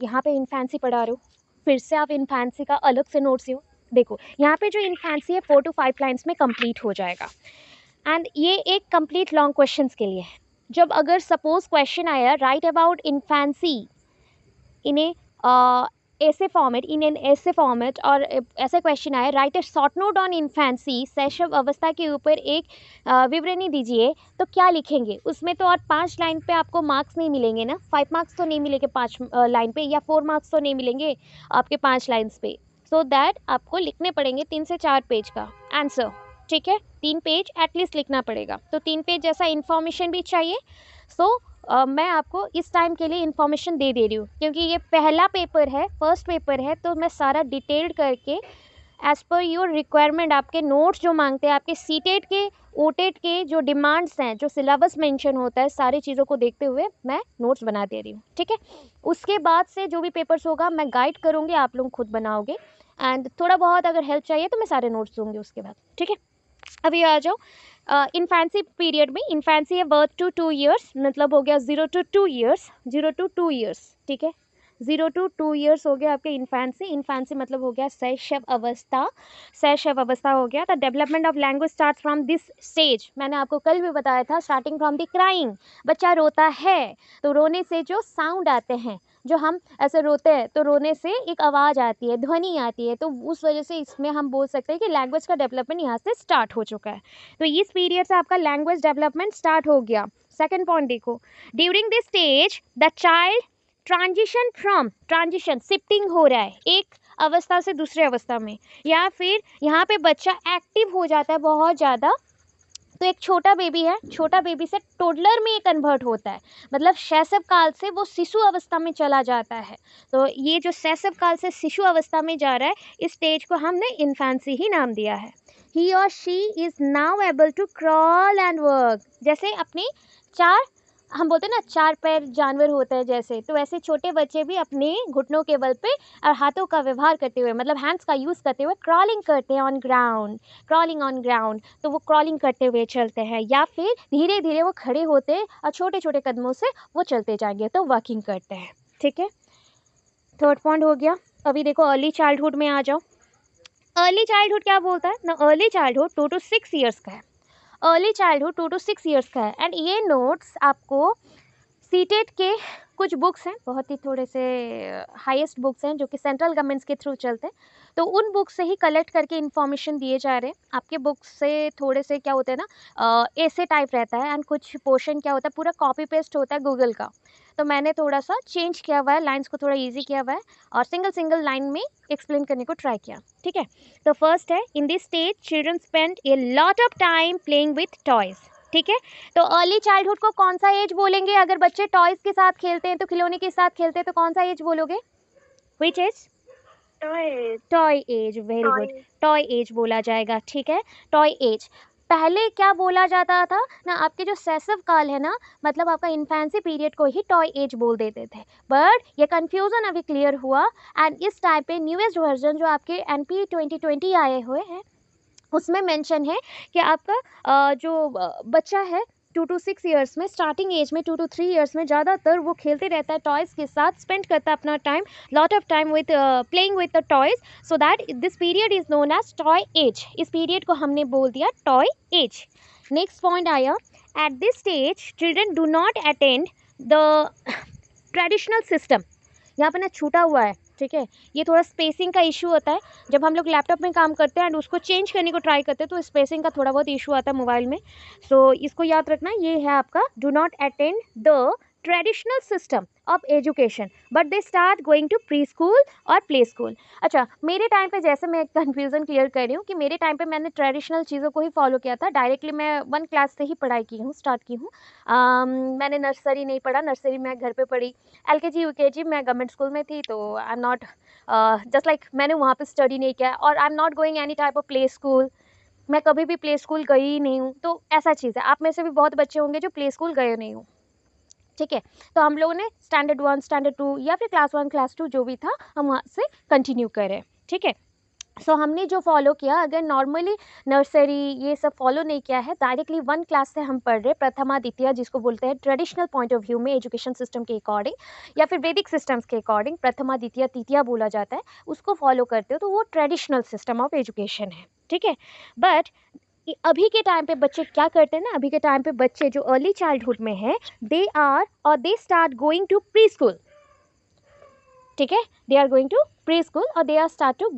यहाँ पे इन्फेंसी पढ़ा रहे हो, फिर से आप इन्फेंसी का अलग से नोट्स हो। देखो यहाँ पे जो इन्फेंसी है 4 to 5 लाइन्स में कंप्लीट हो जाएगा। एंड ये एक कंप्लीट लॉन्ग क्वेश्चंस के लिए है। जब अगर सपोज क्वेश्चन आया write about infancy in a essay format, in an essay format, और ऐसे क्वेश्चन आए write a short note on infancy, शैशव अवस्था के ऊपर एक विवरणी दीजिए, तो क्या लिखेंगे उसमें? तो और 5 लाइन पे आपको मार्क्स नहीं मिलेंगे ना, 5 मार्क्स तो नहीं मिलेंगे 5 लाइन पे, या 4 मार्क्स तो नहीं मिलेंगे आपके 5 लाइन्स पे। सो दैट आपको लिखने पड़ेंगे 3 से 4 पेज का आंसर, ठीक है? 3 पेज एटलीस्ट लिखना पड़ेगा। तो 3 पेज जैसा इन्फॉर्मेशन भी चाहिए। सो मैं आपको इस टाइम के लिए इन्फॉर्मेशन दे रही हूँ, क्योंकि ये पहला पेपर है, फर्स्ट पेपर है, तो मैं सारा डिटेल्ड करके एज पर योर रिक्वायरमेंट आपके नोट्स जो मांगते हैं, आपके सीटेट के ओटेट के जो डिमांड्स हैं, जो सिलेबस मेंशन होता है, सारी चीज़ों को देखते हुए मैं नोट्स बना दे रही हूँ, ठीक है? उसके बाद से जो भी पेपर्स होगा मैं गाइड करूँगी, आप लोग खुद बनाओगे। एंड थोड़ा बहुत अगर हेल्प चाहिए तो मैं सारे नोट्स दूँगी उसके बाद, ठीक है? अभी आ जाओ इन्फेंसी पीरियड में। इन्फेंसी है बर्थ टू 2 ईयर्स, मतलब हो गया 0 to 2 ईयर्स, 0 to 2 ईयर्स, ठीक है? 0 to 2 ईयर्स हो गया आपके इन्फेंसी। इन्फेंसी मतलब हो गया शैशव अवस्था, शैशव अवस्था हो गया। The development of language start from this stage. मैंने आपको कल भी बताया था, स्टार्टिंग फ्रॉम द क्राइंग। बच्चा रोता है तो रोने से जो साउंड आते हैं, जो हम ऐसे रोते हैं तो रोने से एक आवाज़ आती है, ध्वनि आती है, तो उस वजह से इसमें हम बोल सकते हैं कि लैंग्वेज का डेवलपमेंट यहाँ से स्टार्ट हो चुका है। तो इस पीरियड से आपका लैंग्वेज डेवलपमेंट स्टार्ट हो गया। सेकंड पॉइंट देखो, during this stage the child transition from, transition shifting हो रहा है एक अवस्था से दूसरे अवस्था में, या फिर यहाँ पे बच्चा एक्टिव हो जाता है बहुत ज़्यादा। तो एक छोटा बेबी है, छोटा बेबी से टोडलर में कन्वर्ट होता है, मतलब शैशव काल से वो शिशु अवस्था में चला जाता है। तो ये जो शैशव काल से शिशु अवस्था में जा रहा है, इस स्टेज को हमने इन्फेंसी ही नाम दिया है। ही और she is now able to crawl and work. जैसे अपने चार, हम बोलते हैं ना 4 पैर जानवर होते हैं जैसे, तो ऐसे छोटे बच्चे भी अपने घुटनों के बल पे और हाथों का व्यवहार करते हुए, मतलब हैंड्स का यूज़ करते हुए क्रॉलिंग करते हैं on ground, crawling on ground. तो वो क्रॉलिंग करते हुए चलते हैं, या फिर धीरे धीरे वो खड़े होते हैं और छोटे छोटे कदमों से वो चलते जाएंगे, तो वॉकिंग करते हैं, ठीक है? थर्ड पॉइंट हो गया। अभी देखो अर्ली चाइल्डहुड में आ जाओ। अर्ली चाइल्डहुड क्या बोलता है ना? अर्ली चाइल्डहुड 2 to 6 ईयर्स का है। अर्ली चाइल्डहुड 2 to 6 ईयर्स का है। एंड ये नोट्स आपको सीटेट के कुछ बुक्स हैं, बहुत ही थोड़े से हाईएस्ट बुक्स हैं जो कि सेंट्रल गवर्नमेंट्स के थ्रू चलते हैं, तो उन बुक्स से ही कलेक्ट करके इन्फॉर्मेशन दिए जा रहे हैं। आपके बुक्स से थोड़े से क्या होता है ना, ऐसे टाइप रहता है, एंड कुछ पोर्शन क्या होता है पूरा कॉपी पेस्ट होता है गूगल का। तो मैंने थोड़ा सा चेंज किया हुआ है, लाइन्स को थोड़ा ईजी किया हुआ है, और सिंगल सिंगल लाइन में एक्सप्लेन करने को ट्राई किया, ठीक है? तो फर्स्ट है, इन this stage children spend a lot of time playing with toys, ठीक है? तो अर्ली चाइल्डहुड को कौन सा एज बोलेंगे? अगर बच्चे टॉयज के साथ खेलते हैं, तो खिलौने के साथ खेलते हैं, तो कौन सा एज बोलोगे? Which age? Toy age, very good, toy age बोला जाएगा, ठीक है? Toy age. पहले क्या बोला जाता था ना, आपके जो शैशव काल है ना, मतलब आपका इन्फेंसी पीरियड को ही टॉय एज बोल देते थे, बट ये कंफ्यूजन अभी क्लियर हुआ। एंड इस टाइप पे न्यूएस्ट वर्जन जो आपके NP 2020 आए हुए हैं, उसमें मेंशन है कि आपका जो बच्चा है 2 to 6 ईयर्स में, स्टार्टिंग एज में 2 to 3 ईयर्स में ज़्यादातर वो खेलते रहता है टॉयज़ के साथ, स्पेंड करता है अपना time, lot of time with playing with the toys, so that this period is known as toy age. इस पीरियड को हमने बोल दिया टॉय एज। नेक्स्ट पॉइंट आया, at this stage children do not attend the traditional system. यहाँ पे ना छूटा हुआ है, ठीक है? ये थोड़ा स्पेसिंग का इशू होता है जब हम लोग लैपटॉप में काम करते हैं एंड उसको चेंज करने को ट्राई करते हैं, तो स्पेसिंग का थोड़ा बहुत इशू आता है मोबाइल में। सो इसको याद रखना, ये है आपका do not attend the traditional system of education but they start going to pre school और प्ले स्कूल। अच्छा, मेरे टाइम पे, जैसे मैं कन्फ्यूज़न क्लियर कर रही हूँ कि मेरे टाइम पे मैंने ट्रेडिशनल चीज़ों को ही फॉलो किया था। डायरेक्टली मैं 1 क्लास से ही पढ़ाई की हूँ, स्टार्ट की हूँ। मैंने नर्सरी नहीं पढ़ा, नर्सरी मैं घर पे पढ़ी। LKG UKG मैं गवर्नमेंट स्कूल में थी, तो I am not just like मैंने वहाँ पे स्टडी नहीं किया, और I am not going any type of play school. मैं कभी भी प्ले स्कूल गई ही नहीं हूँ, तो ऐसा चीज़ है। आप में से भी बहुत बच्चे होंगे जो प्ले स्कूल गए नहीं हो, ठीक है? तो हम लोगों ने स्टैंडर्ड 1, स्टैंडर्ड 2 या फिर क्लास 1, क्लास 2 जो भी था, हम वहाँ से कंटिन्यू करें, ठीक है? सो हमने जो फॉलो किया, अगर नॉर्मली नर्सरी ये सब फॉलो नहीं किया है, डायरेक्टली 1 क्लास से हम पढ़ रहे प्रथमा द्वितीय, जिसको बोलते हैं ट्रेडिशनल पॉइंट ऑफ व्यू में एजुकेशन सिस्टम के अकॉर्डिंग, या फिर वैदिक सिस्टम्स के अकॉर्डिंग प्रथमा द्वितीय तृतीया बोला जाता है, उसको फॉलो करते हो तो वो ट्रेडिशनल सिस्टम ऑफ एजुकेशन है, ठीक है। बट अभी के टाइम पे बच्चे क्या करते हैं ना, अभी के टाइम पे बच्चे जो अर्ली चाइल्डहुड में है, they start going to pre school, ठीक है, they are going to pre school और they are start to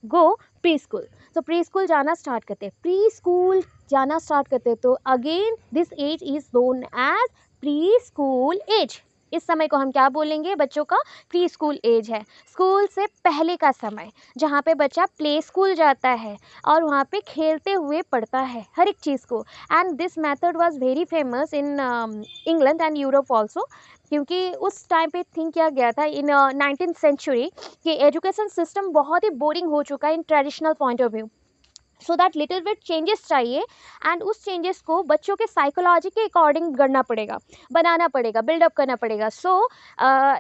go preschool. तो प्री स्कूल जाना स्टार्ट करते हैं, प्री स्कूल जाना स्टार्ट करते हैं, तो again this age is known as preschool age. इस समय को हम क्या बोलेंगे, बच्चों का प्री स्कूल एज है, स्कूल से पहले का समय, जहाँ पे बच्चा प्ले स्कूल जाता है और वहाँ पे खेलते हुए पढ़ता है हर एक चीज़ को। And this method was very famous in England and Europe also, क्योंकि उस टाइम पे थिंक किया गया था इन 19th सेंचुरी कि एजुकेशन सिस्टम बहुत ही बोरिंग हो चुका है in traditional point of view, so that little bit changes चाहिए, एंड उस चेंजेस को बच्चों के साइकोलॉजी के अकॉर्डिंग करना पड़ेगा, बनाना पड़ेगा, बिल्डअप करना पड़ेगा। सो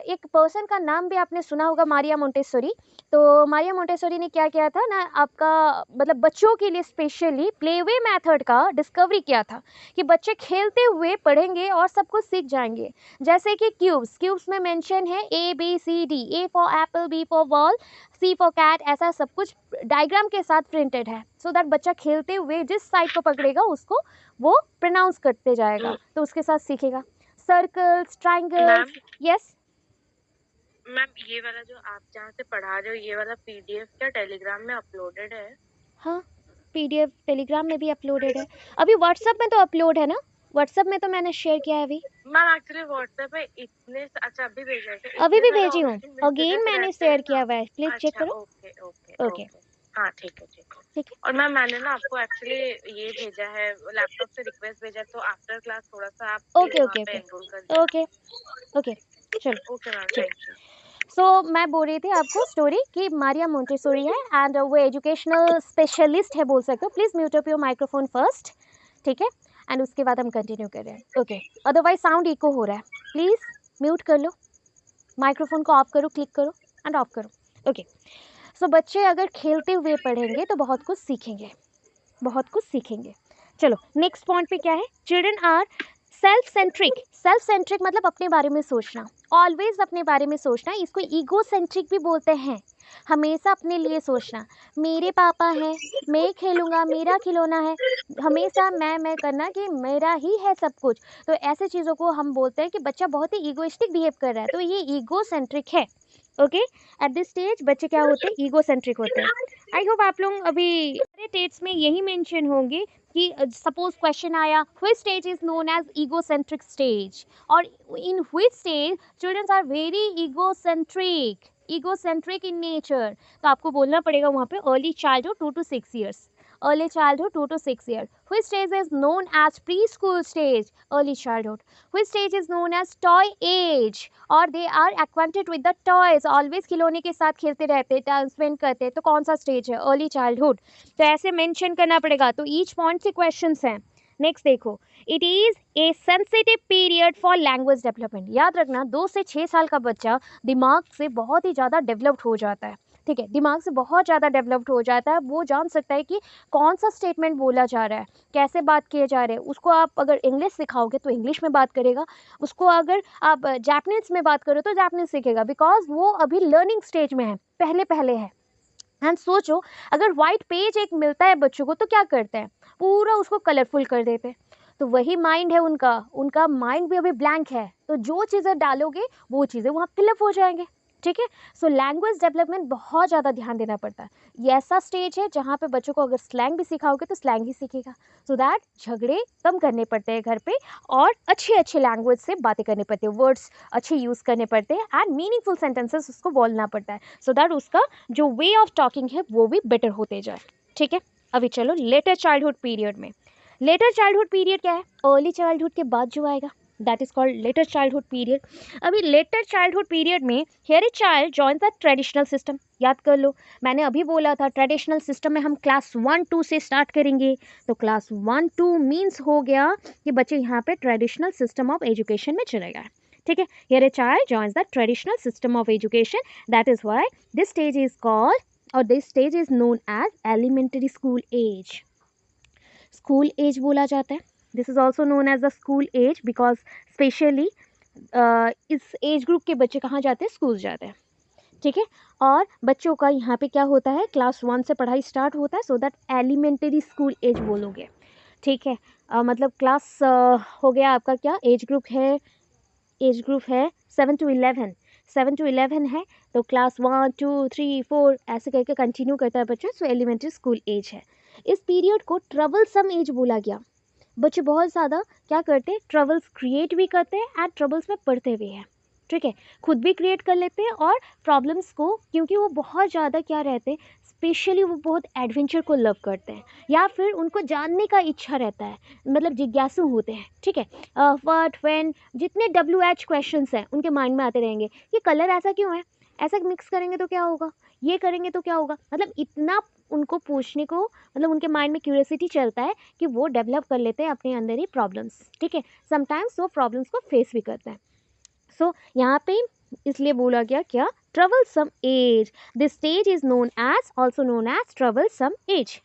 एक पर्सन का नाम भी आपने सुना होगा, मारिया मोंटेसोरी। तो मारिया मोंटेसोरी ने क्या किया था ना, आपका मतलब बच्चों के लिए स्पेशली प्लेवे मेथड का डिस्कवरी किया था कि बच्चे खेलते हुए पढ़ेंगे और सब कुछ सीख जाएंगे। जैसे कि क्यूब्स में मेंशन है ABCD, A for apple, B for ball, C for cat, ऐसा सब कुछ डायग्राम के साथ प्रिंटेड है, सो दैट बच्चा खेलते हुए जिस साइड को पकड़ेगा उसको वो प्रोनाउंस करते जाएगा, तो उसके साथ सीखेगा। सर्कल्स, ट्राइंगल्स, यस मैम ये वाला जो आप जहाँ से पढ़ा रहे हो, ये वाला PDF क्या टेलीग्राम में अपलोडेड है? हाँ, PDF टेलीग्राम में भी अपलोडेड है, अभी व्हाट्सएप में तो अपलोड है ना, व्हाट्सएप में तो मैंने शेयर किया है अभी। मैम एक्चुअली व्हाट्सएप पे इतने अच्छा अभी भेजा है क्या? अभी भी इतने सारे भेजी हूँ, ऑप्शन अगेन मैसेजेस मैंने रहते शेयर हैं किया ना। हुआ है, प्लीज चेक अच्छा करो। ओके ओके ओके, ओके, हाँ ठीक है ठीक है। ठीक है, और मैम मैंने ना आपको एक्चुअली ये भेजा है, लैपटॉप से रिक्वेस्ट भेजा है, तो आफ्टर क्लास थोड़ा सा आप प्लीज ओके वहाँ ओके पे ओके एनरोल कर देना। ओके ओके, चलो ओके मैम, ठीक। Thank you. सो मैं बोल रही थी आपको स्टोरी कि मारिया मोंटेसोरी है एंड वो एजुकेशनल स्पेशलिस्ट है बोल सकते हो। Please mute up your microphone first, ठीक है, एंड उसके बाद हम कंटिन्यू कर रहे हैं। ओके, अदरवाइज साउंड इको हो रहा है, प्लीज़ म्यूट कर लो, माइक्रोफोन को ऑफ करो, क्लिक करो एंड ऑफ करो। ओके, सो बच्चे अगर खेलते हुए पढ़ेंगे तो बहुत कुछ सीखेंगे, बहुत कुछ सीखेंगे। चलो नेक्स्ट पॉइंट पे क्या है, children are self centric. Self centric मतलब अपने बारे में सोचना, ऑलवेज अपने बारे में सोचना, इसको ईगो सेंट्रिक भी बोलते हैं, हमेशा अपने लिए सोचना, मेरे पापा हैं, मैं खेलूँगा, मेरा खिलौना है, हमेशा मैं करना कि मेरा ही है सब कुछ। तो ऐसे चीज़ों को हम बोलते हैं कि बच्चा बहुत ही ईगोइस्टिक बिहेव कर रहा है, तो ये ईगो सेंट्रिक है। ओके, एट दिस स्टेज बच्चे क्या होते हैं, ईगो सेंट्रिक होते हैं। आई होप आप लोग अभी सारे टेट्स में यही मेंशन होंगे कि सपोज क्वेश्चन आया which stage is known as egocentric stage, और in which stage children are very egocentric in nature. तो आपको बोलना पड़ेगा वहाँ पे early childhood 2 to 6 years, early childhood 2 to 6 years. Which stage is known as preschool stage, early childhood. Which stage is known as toy age, और they are acquainted with the toys, always खिलौने के साथ खेलते रहते हैं, time spend करते हैं, तो कौन सा स्टेज है, अर्ली चाइल्डहुड। तो ऐसे मेंशन करना पड़ेगा, तो ईच पॉइंट से क्वेश्चंस हैं। नेक्स्ट देखो, it is A sensitive period for language development. याद रखना 2 से 6 साल का बच्चा दिमाग से बहुत ही ज़्यादा डेवलप्ड हो जाता है, ठीक है, दिमाग से बहुत ज़्यादा डेवलप्ड हो जाता है, वो जान सकता है कि कौन सा स्टेटमेंट बोला जा रहा है, कैसे बात किए जा रहे हैं। उसको आप अगर इंग्लिश सिखाओगे तो इंग्लिश में बात करेगा, उसको अगर आप जापनीज़ में बात करो तो जापनीज़ सीखेगा, बिकॉज वो अभी लर्निंग स्टेज में है, पहले पहले है। एंड सोचो अगर वाइट पेज एक मिलता है बच्चों को तो क्या करते हैं, पूरा उसको कलरफुल कर देते हैं। तो वही माइंड है उनका, उनका माइंड भी अभी ब्लैंक है, तो जो चीज़ें डालोगे वो चीज़ें वहाँ फिलअप हो जाएंगे, ठीक है। सो लैंग्वेज डेवलपमेंट बहुत ज़्यादा ध्यान देना पड़ता है। ये ऐसा स्टेज है जहाँ पे बच्चों को अगर स्लैंग भी सिखाओगे तो स्लैंग ही सीखेगा, सो दैट झगड़े कम करने पड़ते हैं घर पे, और अच्छे अच्छे लैंग्वेज से बातें करनी पड़ती है, वर्ड्स अच्छे यूज़ करने पड़ते हैं, एंड मीनिंगफुल सेंटेंसेस उसको बोलना पड़ता है, सो दैट उसका जो वे ऑफ टॉकिंग है वो भी बेटर होते जाए, ठीक है। अभी चलो लेटर चाइल्डहुड पीरियड में। लेटर चाइल्डहुड पीरियड क्या है, अर्ली चाइल्डहुड के बाद जो आएगा, that is called letter childhood period. अभी लेटर चाइल्डहुड पीरियड में here a child join the traditional system. याद कर लो, मैंने अभी बोला था ट्रेडिशनल सिस्टम में हम क्लास 1-2 से स्टार्ट करेंगे, तो क्लास 1-2 मीन्स हो गया कि बच्चे यहाँ पे ट्रेडिशनल सिस्टम ऑफ एजुकेशन में चले गए, ठीक है। Here a child joins the traditional system of education, that is why this stage is called और this stage is known as elementary school age. School age बोला जाता है. This is also known as the school age because specially इस age group के बच्चे कहाँ जाते हैं, स्कूल जाते हैं. ठीक है. और बच्चों का यहाँ पे क्या होता है, क्लास 1 से पढ़ाई स्टार्ट होता है, so that elementary school age बोलोगे. ठीक है. मतलब क्लास हो गया आपका क्या एज ग्रुप है 7 to 11. 7 to 11 है तो क्लास 1 2 3 4 ऐसे करके कंटिन्यू करता है बच्चा. सो एलिमेंट्री स्कूल एज है. इस पीरियड को ट्रबल सम एज बोला गया. बच्चे बहुत ज़्यादा क्या करते हैं, ट्रबल्स क्रिएट भी करते हैं एंड ट्रबल्स में पढ़ते भी हैं. ठीक है. खुद भी क्रिएट कर लेते हैं और प्रॉब्लम्स को, क्योंकि वो बहुत ज़्यादा क्या रहते हैं, स्पेशली वो बहुत एडवेंचर को लव करते हैं या फिर उनको जानने का इच्छा रहता है, मतलब जिज्ञासु होते हैं. ठीक है. व्हाट व्हेन जितने WH क्वेश्चंस हैं उनके माइंड में आते रहेंगे. ये कलर ऐसा क्यों है, ऐसा मिक्स करेंगे तो क्या होगा, ये करेंगे तो क्या होगा, मतलब इतना उनको पूछने को, मतलब उनके माइंड में क्यूरियोसिटी चलता है कि वो डेवलप कर लेते हैं अपने अंदर ही प्रॉब्लम्स. ठीक है. समटाइम्स वो प्रॉब्लम्स को फेस भी करते हैं. सो यहाँ पे इसलिए बोला गया क्या, troublesome age. This stage is known as also known as troublesome age.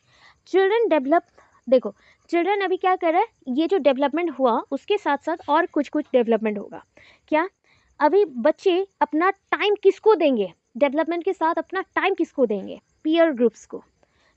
Children develop. देखो चिल्ड्रन अभी क्या कर रहा है, ये जो डेवलपमेंट हुआ उसके साथ साथ और कुछ कुछ डेवलपमेंट होगा. क्या, अभी बच्चे अपना टाइम किसको देंगे, डेवलपमेंट के साथ अपना टाइम किसको देंगे, पीयर ग्रुप्स को.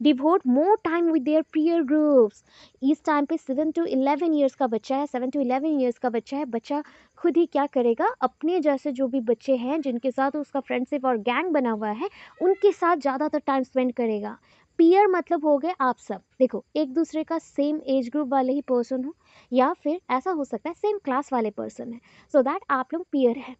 Devote more time with their peer groups. इस टाइम पे 7 to 11 ईयर्स का बच्चा है, 7 to 11 ईयर्स का बच्चा है, बच्चा खुद ही क्या करेगा, अपने जैसे जो भी बच्चे हैं जिनके साथ उसका फ्रेंडशिप और गैंग बना हुआ है उनके साथ ज़्यादातर टाइम स्पेंड करेगा. पीयर मतलब हो गए आप सब. देखो एक दूसरे का सेम एज ग्रुप वाले ही पर्सन हो या फिर ऐसा हो सकता है सेम क्लास वाले पर्सन है, सो दैट आप लोग पीयर है.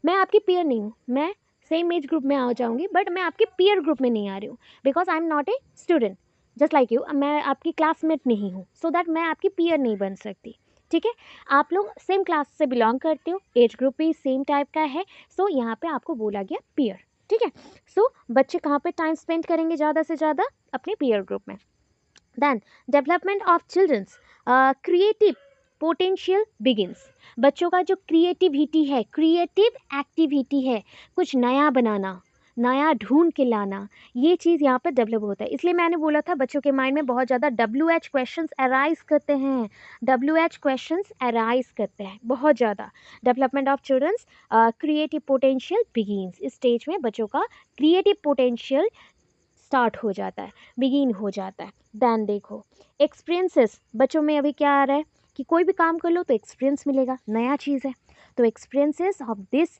मैं आपकी पीयर नहीं हूँ, मैं सेम एज ग्रुप में आ जाऊँगी बट मैं आपके पीयर ग्रुप में नहीं आ रही हूँ because I am not a student just like you. मैं आपकी क्लासमेट नहीं हूँ, सो दैट मैं आपकी पीयर नहीं बन सकती. ठीक है. आप लोग सेम क्लास से बिलोंग करते हो, एज ग्रुप भी सेम टाइप का है, सो यहाँ पे आपको बोला गया पीयर. ठीक है. सो बच्चे कहाँ पे टाइम स्पेंड करेंगे ज़्यादा से ज़्यादा, अपने पीयर ग्रुप में. Then development of children's creative potential begins. बच्चों का जो क्रिएटिविटी है, क्रिएटिव एक्टिविटी है, कुछ नया बनाना, नया ढूंढ के लाना, ये चीज़ यहाँ पर डेवलप होता है. इसलिए मैंने बोला था बच्चों के माइंड में बहुत ज़्यादा WH क्वेश्चंस अराइज करते हैं, WH क्वेश्चंस अराइज करते हैं बहुत ज़्यादा. Development of children's creative potential begins. इस स्टेज में बच्चों का क्रिएटिव पोटेंशियल स्टार्ट हो जाता है, बिगिन हो जाता है. देन देखो एक्सपीरियंसेस. बच्चों में अभी क्या आ रहा है कि कोई भी काम कर लो तो एक्सपीरियंस मिलेगा, नया चीज़ है. तो experiences of this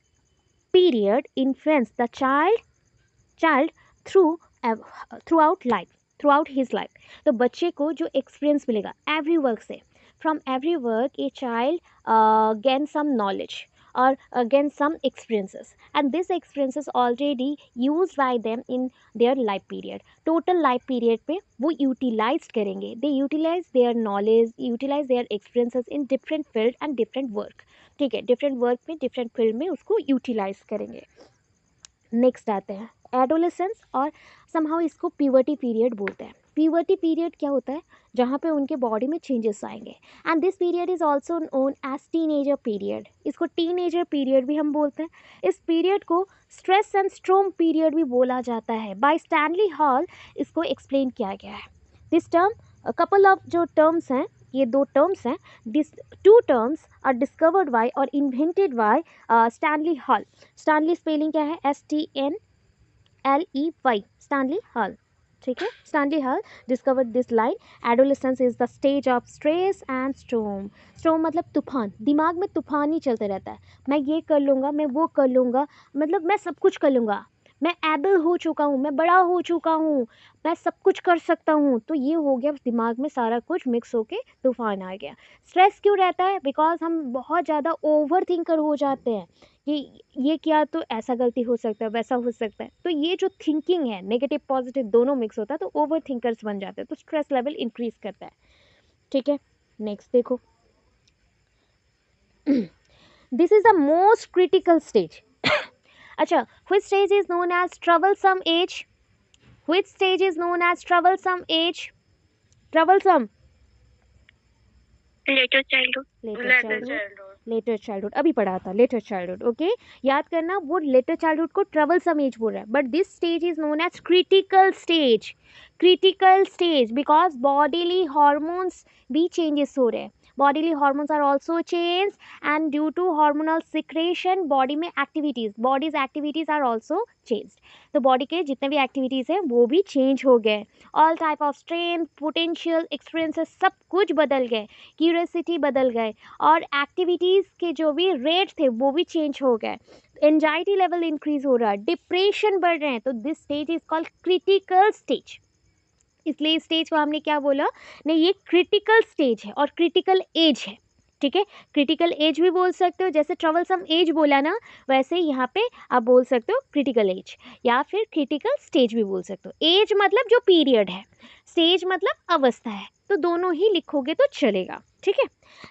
period influence the child through throughout his life. तो बच्चे को जो एक्सपीरियंस मिलेगा एवरी वर्क से, from every work a child gain some knowledge or gain some experiences, and these experiences already used by them in their life period. Total life period पे वो utilize करेंगे, they utilize their knowledge, utilize their experiences in different field and different work. ठीक है. different work में different field में उसको utilize करेंगे. Next आते हैं एडोलेसेंस और समहाउ इसको प्यूबर्टी पीरियड बोलते हैं. प्यूबर्टी पीरियड क्या होता है, जहाँ पे उनके बॉडी में चेंजेस आएंगे, and this period is also known as teenager period. इसको टीनेजर पीरियड भी हम बोलते हैं. इस पीरियड को स्ट्रेस एंड स्ट्रोम पीरियड भी बोला जाता है. बाय स्टैनली हॉल इसको एक्सप्लेन किया गया है. दिस टर्म कपल ऑफ जो टर्म्स हैं, ये दो टर्म्स हैं, this two terms are discovered by और invented by Stanley Hall. Stanley spelling क्या है, STNLEY, स्टैनली हॉल. ठीक है. Stanley Hall discovered this line, adolescence is the stage of stress and storm. Storm मतलब तूफान, दिमाग में तूफान ही चलते रहता है, मैं ये कर लूँगा, मैं वो कर लूँगा, मतलब मैं सब कुछ कर लूँगा, मैं एबल हो चुका हूँ, मैं बड़ा हो चुका हूँ, मैं सब कुछ कर सकता हूँ. तो ये हो गया दिमाग में सारा कुछ मिक्स होके तूफान आ गया. स्ट्रेस क्यों रहता है, बिकॉज हम बहुत ज़्यादा ओवर थिंकर हो जाते हैं कि ये किया तो ऐसा गलती हो सकता है, वैसा हो सकता है. तो ये जो थिंकिंग है नेगेटिव पॉजिटिव दोनों मिक्स होता है, तो ओवर थिंकर्स बन जाते हैं, तो स्ट्रेस लेवल इंक्रीज करता है. ठीक है. नेक्स्ट देखो this is the most critical stage. अच्छा, which stage is known as troublesome age? Which stage is known as troublesome age? Troublesome. later childhood. Later Later childhood. childhood. Later childhood, अभी पढ़ा था later childhood, okay. याद करना, वो later childhood को troublesome as बोल रहा है, but this stage is known as critical stage. Critical stage because bodily hormones भी चेंजेस हो रहे हैं, bodily hormones are also change and due to hormonal secretion body में activities, bodies activities are also changed. तो body के जितने भी activities हैं वो भी चेंज हो गए, all type of strength potential experiences सब कुछ बदल गए, क्यूरियोसिटी बदल गए, और एक्टिविटीज़ के जो भी रेट थे वो भी चेंज हो गए, एंजाइटी लेवल इंक्रीज हो रहा है, डिप्रेशन बढ़ रहे हैं। तो this stage is called critical stage. इसलिए इस स्टेज को हमने क्या बोला, नहीं ये क्रिटिकल स्टेज है और क्रिटिकल एज है, ठीक है। क्रिटिकल एज भी बोल सकते हो, जैसे ट्रबलसम एज बोला ना, वैसे यहाँ पे आप बोल सकते हो क्रिटिकल एज या फिर क्रिटिकल स्टेज भी बोल सकते हो। एज मतलब जो पीरियड है, स्टेज मतलब अवस्था है, तो दोनों ही लिखोगे तो चलेगा, ठीक है।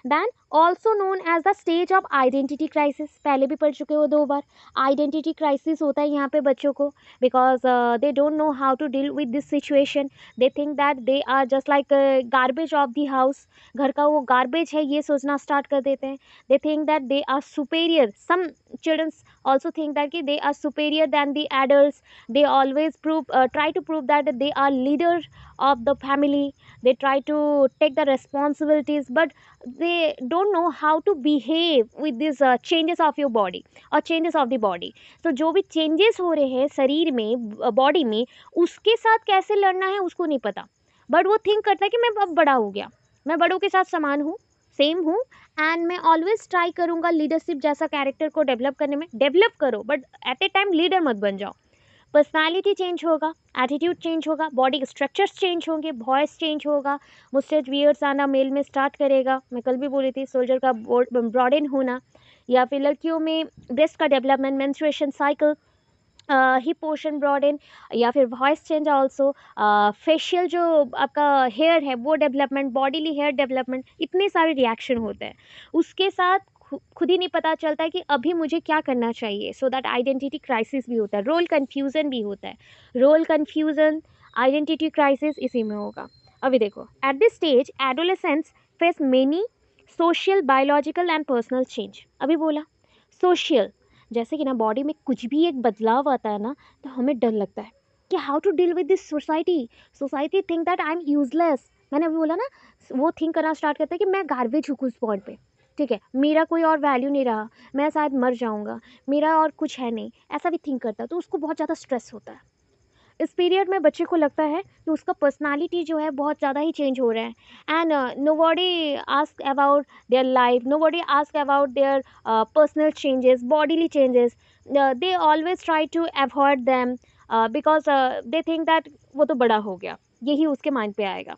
Then also known as the stage of identity crisis, पहले भी पढ़ चुके हो 2 बार। आइडेंटिटी क्राइसिस होता है यहाँ पे बच्चों को, because they don't know how to deal with this situation, they think that they are just like garbage of the house, घर का वो गार्बेज है ये सोचना स्टार्ट कर देते हैं। They think that they are superior, some children's also think that कि they are superior than the adults, they always try to prove that they are leader of the family, they try to take the responsibilities, but they don't know how to behave with these changes of your body or changes of the body. So जो भी changes हो रहे हैं शरीर में, body में, उसके साथ कैसे लड़ना है उसको नहीं पता, बट वो थिंक करता है कि मैं अब बड़ा हो गया, मैं बड़ों के साथ समान हूँ, सेम हूँ, एंड मैं ऑलवेज ट्राई करूँगा लीडरशिप जैसा कैरेक्टर को डेवलप करने में। डेवलप करो but at a time leader मत बन जाओ। पर्सनालिटी चेंज होगा, एटीट्यूड चेंज होगा, बॉडी के स्ट्रक्चर्स चेंज होंगे, वॉइस चेंज होगा, मुस्टेच बियर्ड्स आना मेल में स्टार्ट करेगा, मैं कल भी बोली थी सोल्जर का ब्रॉडन होना, या फिर लड़कियों में ब्रेस्ट का development, menstruation cycle, hip portion broaden, या फिर वॉइस चेंज ऑल्सो, फेशियल जो आपका हेयर है वो डेवलपमेंट, बॉडीली हेयर डेवलपमेंट, इतने सारे रिएक्शन होते हैं। उसके साथ खुद ही नहीं पता चलता है कि अभी मुझे क्या करना चाहिए, सो दैट आइडेंटिटी क्राइसिस भी होता है, रोल कन्फ्यूज़न भी होता है, रोल कन्फ्यूज़न आइडेंटिटी क्राइसिस इसी में होगा। अभी देखो, eight this stage adolescents face many social biological and personal change. अभी बोला सोशल, जैसे कि ना बॉडी में कुछ भी एक बदलाव आता है ना तो हमें डर लगता है कि how to deal with this society, society think that I am useless. मैंने अभी बोला ना, वो थिंक करना स्टार्ट करता है कि मैं गार्बेज हूँ उस पॉइंट पे, ठीक है, मेरा कोई और वैल्यू नहीं रहा, मैं शायद मर जाऊँगा, मेरा और कुछ है नहीं, ऐसा भी थिंक करता है, तो उसको बहुत ज़्यादा स्ट्रेस होता है। इस पीरियड में बच्चे को लगता है कि उसका पर्सनालिटी जो है बहुत ज़्यादा ही चेंज हो रहा है, and nobody ask about their life, nobody ask about their personal changes, bodily changes, they always try to avoid them because they think that वो तो बड़ा हो गया, यही उसके माइंड पे आएगा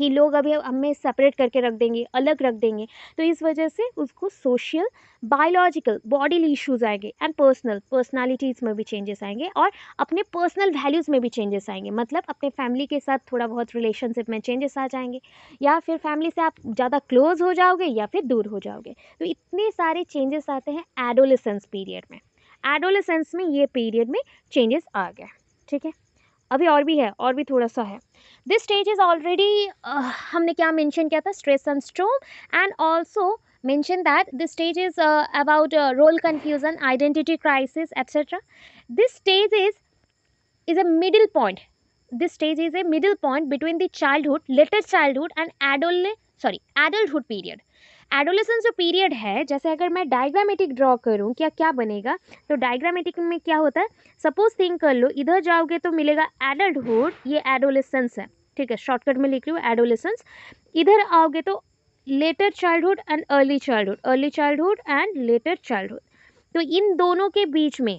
कि लोग अभी हमें सेपरेट करके रख देंगे, अलग रख देंगे। तो इस वजह से उसको सोशल बायोलॉजिकल बॉडीली इश्यूज आएंगे, एंड पर्सनालिटीज़ में भी चेंजेस आएंगे, और अपने पर्सनल वैल्यूज़ में भी चेंजेस आएंगे, मतलब अपने फैमिली के साथ थोड़ा बहुत रिलेशनशिप में चेंजेस आ जाएंगे, या फिर फैमिली से आप ज़्यादा क्लोज हो जाओगे या फिर दूर हो जाओगे। तो इतने सारे चेंजेस आते हैं एडोलेसेंस पीरियड में। एडोलेसेंस में ये पीरियड में चेंजेस आ गए, ठीक है। अभी और भी है, और भी थोड़ा सा है। दिस स्टेज इज ऑलरेडी, हमने क्या मेंशन किया था, stress syndrome, and also mention that this stage is about role confusion, identity crisis, etc. This stage is a middle point. This stage is a middle point between the childhood, later childhood and adulthood period. Adolescence जो period है, जैसे अगर मैं diagrammatic draw करूँ क्या क्या बनेगा, तो डायग्रामेटिक में क्या होता है, सपोज थिंक कर लो, इधर जाओगे तो मिलेगा एडल्टहुड, ये एडोलेसेंस है, ठीक है, शॉर्टकट में लिख रही हूँ एडोलेसेंस। इधर आओगे तो letter childhood and early childhood, early childhood and later childhood. तो इन दोनों के बीच में,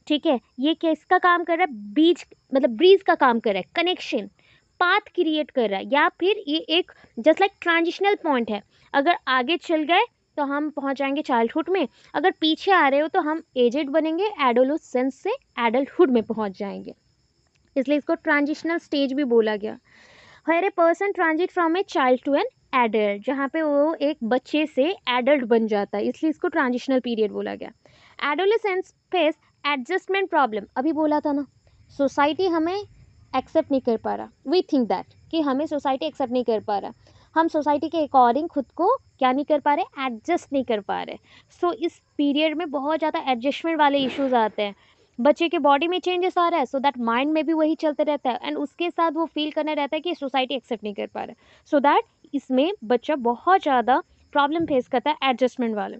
ठीक है, ये किसका काम कर रहा है, बीज मतलब ब्रीज का काम कर रहा है, कनेक्शन पाथ क्रिएट कर रहा है, या फिर ये एक जस्ट लाइक ट्रांजिशनल पॉइंट है। अगर आगे चल गए तो हम पहुंच जाएंगे चाइल्डहुड में, अगर पीछे आ रहे हो तो हम एजेड बनेंगे, एडोलेसेंस से एडल्टहुड में पहुंच जाएंगे, इसलिए इसको ट्रांजिशनल स्टेज भी बोला गया। हर a person transit from a child to an adult, जहाँ पे वो एक बच्चे से एडल्ट बन जाता है, इसलिए इसको ट्रांजिशनल पीरियड बोला गया। एडोलेसेंस फेस एडजस्टमेंट प्रॉब्लम, अभी बोला था ना, सोसाइटी हमें एक्सेप्ट नहीं कर पा रहा, वी थिंक दैट कि हमें सोसाइटी एक्सेप्ट नहीं कर पा रहा, हम सोसाइटी के अकॉर्डिंग खुद को क्या नहीं कर पा रहे, एडजस्ट नहीं कर पा रहे। सो इस पीरियड में बहुत ज़्यादा एडजस्टमेंट वाले इश्यूज आते हैं। बच्चे के बॉडी में चेंजेस आ रहा है, सो दैट माइंड में भी वही चलते रहता है, एंड उसके साथ वो फील करने रहता है कि सोसाइटी एक्सेप्ट नहीं कर पा रहा है। सो दैट इसमें बच्चा बहुत ज़्यादा प्रॉब्लम फेस करता है एडजस्टमेंट वाले।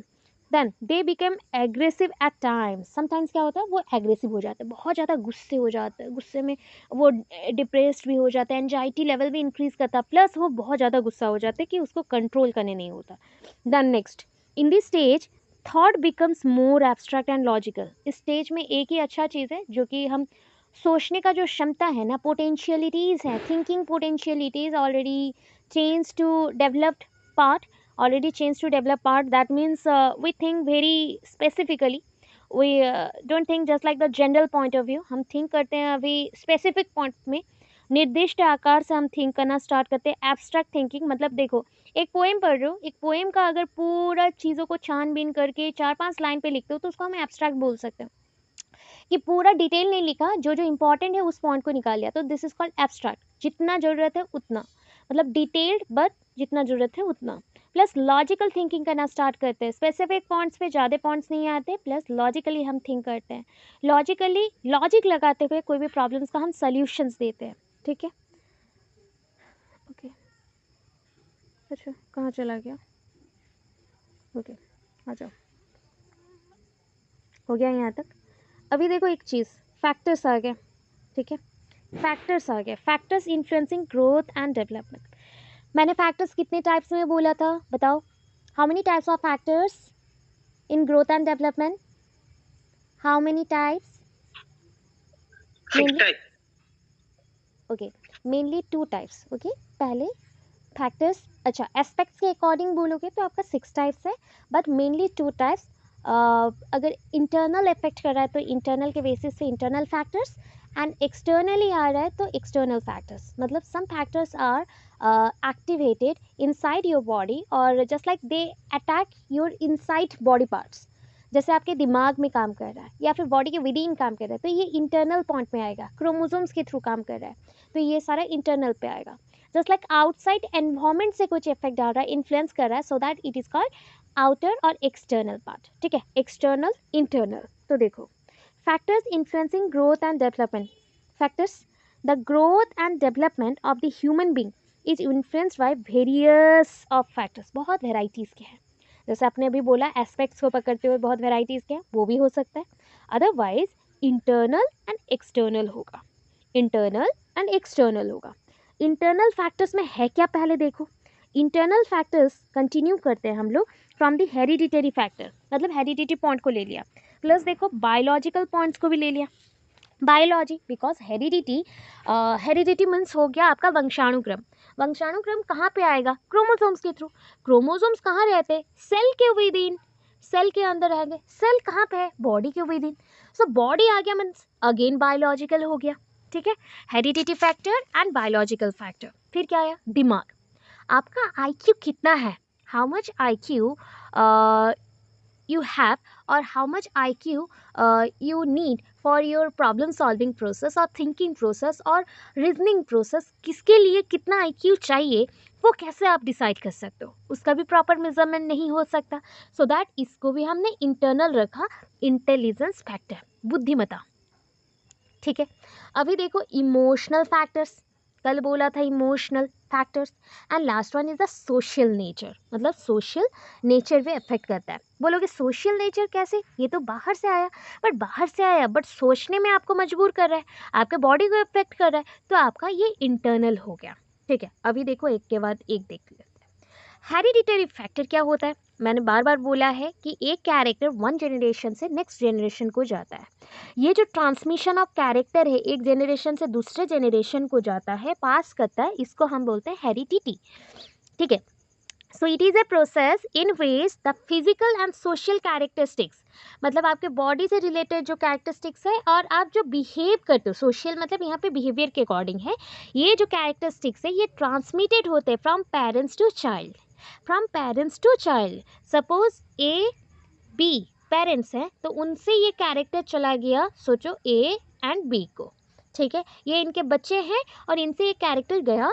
Then they become aggressive at times. Sometimes क्या होता है, वो एग्रेसिव हो जाता है, बहुत ज़्यादा गुस्से हो जाता है, गुस्से में वो डिप्रेस्ड भी हो जाता है, एंजाइटी लेवल भी इंक्रीज़ करता है, प्लस वो बहुत ज़्यादा गुस्सा हो जाता है कि उसको कंट्रोल करने नहीं होता। Then next, in this stage thought becomes more abstract and logical. इस स्टेज में एक ही अच्छा चीज़ है जो कि हम सोचने का जो क्षमता है ना, पोटेंशियलिटीज़ है, thinking potentialities already change to developed part, already changed to develop part. That means we think very specifically, we don't think just like the general point of view. हम think करते हैं अभी specific point में, निर्दिष्ट आकार से हम think करना start करते हैं। abstract thinking मतलब देखो, एक पोएम पढ़ रहे हो, एक पोएम का अगर पूरा चीज़ों को छानबीन करके 4-5 लाइन पे लिखते हो तो उसको हम एब्स्ट्रैक्ट बोल सकते हैं, कि पूरा डिटेल नहीं लिखा, जो जो इंपॉर्टेंट है उस पॉइंट को निकाल लिया, तो दिस इज कॉल्ड एब्स्ट्रैक्ट। जितना ज़रूरत है उतना, मतलब डिटेल्ड बट जितना ज़रूरत है उतना। प्लस लॉजिकल थिंकिंग करना स्टार्ट करते हैं, स्पेसिफिक पॉइंट्स पे ज़्यादा पॉइंट्स नहीं आते, प्लस लॉजिकली हम थिंक करते हैं, लॉजिकली लॉजिक लगाते हुए कोई भी प्रॉब्लम्स का हम सॉल्यूशंस देते हैं। ठीक है, ओके, अच्छा कहाँ चला गया, ओके आ जाओ, हो गया यहाँ तक। अभी देखो एक चीज़, फैक्टर्स आ गए। ठीक है, फैक्टर्स आ गए, factors influencing growth and development. मैंने फैक्टर्स कितने टाइप्स में बोला था, बताओ, how many types of factors in growth and development, how many types? Okay, mainly 2 types. Okay, पहले फैक्टर्स, अच्छा एस्पेक्ट्स के अकॉर्डिंग बोलोगे तो आपका 6 टाइप्स है, बट मेनली 2 टाइप्स। अगर इंटरनल इफेक्ट कर रहा है तो इंटरनल के बेसिस पे इंटरनल फैक्टर्स, एंड एक्सटर्नली आ रहा है तो एक्सटर्नल फैक्टर्स। मतलब some factors are activated inside your body, और just like they attack your inside body parts. जैसे आपके दिमाग में काम कर रहा है या फिर बॉडी के विद इन काम कर रहा है तो ये इंटरनल पॉइंट में आएगा, क्रोमोसोम्स के थ्रू काम कर रहा है तो ये सारा इंटरनल पे आएगा। जस्ट लाइक आउटसाइड एनवायरमेंट से कुछ इफेक्ट डाल रहा है, इन्फ्लुएंस कर रहा है, so that it is called outer और एक्सटर्नल पार्ट। ठीक है, एक्सटर्नल इंटरनल। तो देखो, factors influencing growth and development. Factors, the growth and development of the human being is influenced by various of factors. बहुत varieties के हैं, जैसे आपने अभी बोला एस्पेक्ट्स को पकड़ते हुए बहुत वेराइटीज़ के हैं, वो भी हो सकता है। अदरवाइज इंटरनल एंड एक्सटर्नल होगा, इंटरनल एंड एक्सटर्नल होगा। इंटरनल फैक्टर्स में है क्या, पहले देखो। इंटरनल फैक्टर्स कंटिन्यू करते हैं हम लोग फ्रॉम द हेरिडिटरी फैक्टर, मतलब हेरिडिटरी पॉइंट को ले लिया, प्लस देखो बायोलॉजिकल पॉइंट्स को भी ले लिया। Biology, because heredity, heredity means हो गया आपका वंशाणुक्रम। वंशाणुक्रम कहाँ पे आएगा, क्रोमोसोम्स के थ्रू। क्रोमोसोम्स कहाँ रहते हैं, सेल के विद इन, सेल के अंदर रहेंगे। सेल कहाँ पे है, बॉडी के विद इन। सो बॉडी आ गया मीन्स अगेन बायोलॉजिकल हो गया। ठीक है, heredity factor and biological factor. फिर क्या आया, दिमाग। आपका IQ कितना है, how much IQ you have, और how much IQ you need for your problem solving process और thinking process और reasoning process, किसके लिए कितना IQ चाहिए वो कैसे आप डिसाइड कर सकते हो, उसका भी प्रॉपर मेजरमेंट नहीं हो सकता। सो दैट इसको भी हमने इंटरनल रखा, इंटेलिजेंस फैक्टर, बुद्धिमत्ता। ठीक है, अभी देखो इमोशनल फैक्टर्स, कल बोला था emotional factors. And last one is the social nature, मतलब सोशल नेचर पे अफेक्ट करता है। बोलोगे सोशल नेचर कैसे, ये तो बाहर से आया, बट बाहर से आया बट सोचने में आपको मजबूर कर रहा है, आपके बॉडी को अफेक्ट कर रहा है, तो आपका ये इंटरनल हो गया। ठीक है, अभी देखो एक के बाद एक देख लेते हैं। हेरिडिटरी फैक्टर क्या होता है, मैंने बार बार बोला है कि एक कैरेक्टर वन जनरेशन से नेक्स्ट जनरेशन को जाता है। ये जो ट्रांसमिशन ऑफ कैरेक्टर है, एक जनरेशन से दूसरे जनरेशन को जाता है, पास करता है, इसको हम बोलते हैं हेरिडिटी। ठीक है, so it is a process in ways the physical and social characteristics, मतलब आपके बॉडी से रिलेटेड जो कैरेक्टरिस्टिक्स है और आप जो बिहेव करते हो, सोशल मतलब यहाँ पे बिहेवियर के अकॉर्डिंग है, ये जो कैरेक्टरिस्टिक्स है ये ट्रांसमिटेड होते हैं from parents to child, from parents to child. Suppose A B parents हैं तो उनसे ये कैरेक्टर चला गया, सोचो A एंड B को, ठीक है, ये इनके बच्चे हैं और इनसे ये कैरेक्टर गया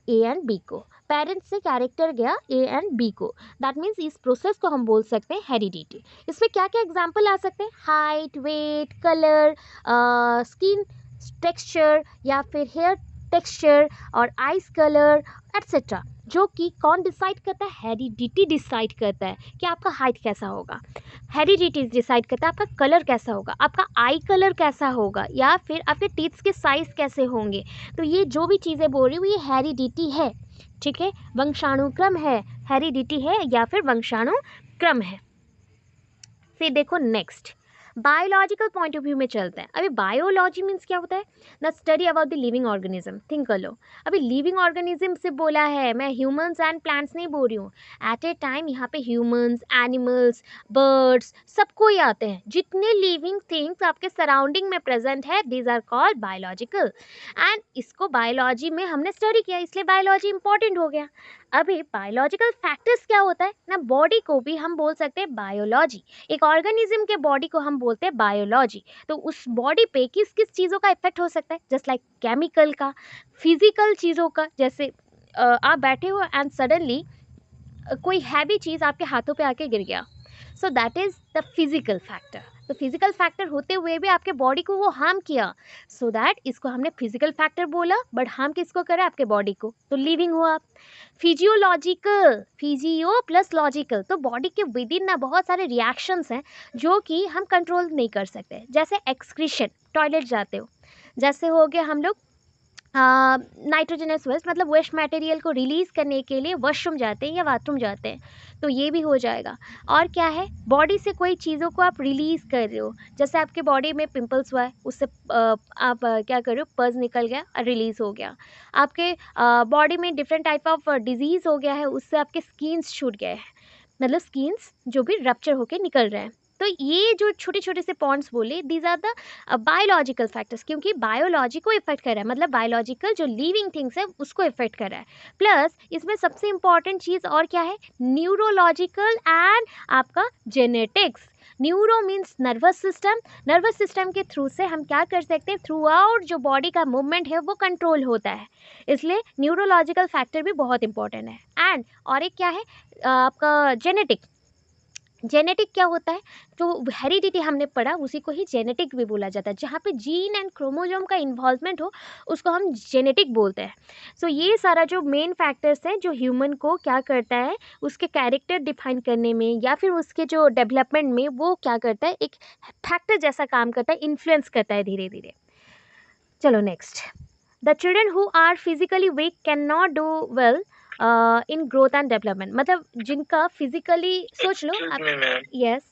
ए एंड बी को, पेरेंट्स से कैरेक्टर गया ए एंड बी को। दैट मीन्स इस प्रोसेस को हम बोल सकते हैं हेरिडिटी। इसमें क्या क्या एग्जाम्पल आ सकते हैं? Height, weight, colour, skin texture या फिर हेयर टेक्सचर और आइस कलर एट्सेट्रा। जो कि कौन डिसाइड करता है? हेरिडिटी डिसाइड करता है कि आपका हाइट कैसा होगा। हेरिडिटी डिसाइड करता है आपका कलर कैसा होगा, आपका आई कलर कैसा होगा, या फिर आपके टीथ्स के साइज कैसे होंगे। तो ये जो भी चीज़ें बोल रही हूँ ये हेरिडिटी है, ठीक है, वंशानुक्रम है, हेरिडिटी है या फिर वंशानुक्रम है। फिर देखो next biological point of view में चलते हैं। अभी बायोलॉजी मीन्स क्या होता है? The study about the living organism. Think कर लो, अभी लिविंग ऑर्गेनिज्म से बोला है, मैं ह्यूमंस एंड प्लांट्स नहीं बोल रही हूँ। एट ए टाइम यहाँ पे ह्यूमंस, एनिमल्स, बर्ड्स सबको ही आते हैं। जितने लिविंग थिंग्स आपके सराउंडिंग में प्रेजेंट है these are called biological. And इसको बायोलॉजी में हमने स्टडी किया, इसलिए बायोलॉजी इंपॉर्टेंट हो गया। अभी बायोलॉजिकल फैक्टर्स क्या होता है ना, बॉडी को भी हम बोल सकते हैं बायोलॉजी। एक ऑर्गेनिज्म के बॉडी को हम बोलते हैं बायोलॉजी। तो उस बॉडी पे किस किस चीज़ों का इफेक्ट हो सकता है? जस्ट लाइक केमिकल का, फिजिकल चीज़ों का, जैसे आप बैठे हो एंड सडनली कोई हैवी चीज़ आपके हाथों पे आके गिर गया, so that is the physical factor. तो फिजिकल फैक्टर होते हुए भी आपके बॉडी को वो हार्म किया, सो दैट इसको हमने फिजिकल फैक्टर बोला, बट हार्म किसको करा? आपके बॉडी को, तो लिविंग हो आप। फिजियोलॉजिकल, फिजियो प्लस लॉजिकल, तो बॉडी के विद इन ना बहुत सारे रिएक्शंस हैं जो कि हम कंट्रोल नहीं कर सकते। जैसे एक्सक्रीशन, टॉयलेट जाते हो, जैसे हो गया हम लोग नाइट्रोजनस वेस्ट, मतलब वेस्ट मटेरियल को रिलीज़ करने के लिए वॉशरूम जाते हैं या बाथरूम जाते हैं, तो ये भी हो जाएगा। और क्या है, बॉडी से कोई चीज़ों को आप रिलीज़ कर रहे हो, जैसे आपके बॉडी में पिंपल्स हुआ है, उससे आप क्या कर रहे हो, पज निकल गया, रिलीज़ हो गया। आपके बॉडी में डिफरेंट टाइप ऑफ डिजीज़ हो गया है, उससे आपके स्किन्स छूट गए हैं, मतलब स्किन्स जो भी रप्चर होके निकल रहे हैं। तो ये जो छोटे छोटे से पॉइंट्स बोले, these are the biological factors, क्योंकि बायोलॉजी को इफेक्ट कर रहा है, मतलब बायोलॉजिकल जो लिविंग थिंग्स है उसको इफेक्ट कर रहा है। प्लस इसमें सबसे इंपॉर्टेंट चीज़ और क्या है? न्यूरोलॉजिकल एंड आपका genetics. Neuro means nervous system, nervous system के थ्रू से हम क्या कर सकते हैं, थ्रू आउट जो बॉडी का मूवमेंट है वो कंट्रोल होता है, इसलिए न्यूरोलॉजिकल फैक्टर भी बहुत इंपॉर्टेंट है। एंड और एक क्या है आपका जेनेटिक। जेनेटिक क्या होता है? जो हेरिडिटी हमने पढ़ा उसी को ही जेनेटिक भी बोला जाता है, जहाँ पे जीन एंड क्रोमोसोम का इन्वॉल्वमेंट हो उसको हम जेनेटिक बोलते हैं। सो ये सारा जो मेन फैक्टर्स हैं जो ह्यूमन को क्या करता है, उसके कैरेक्टर डिफाइन करने में या फिर उसके जो डेवलपमेंट में वो क्या करता है, एक फैक्टर जैसा काम करता है, इन्फ्लुएंस करता है धीरे धीरे। चलो next, the children who are physically weak can not do well in growth and development, मतलब जिनका फिजिकली, सोच लो Excuse आप। me, ma'am. यस,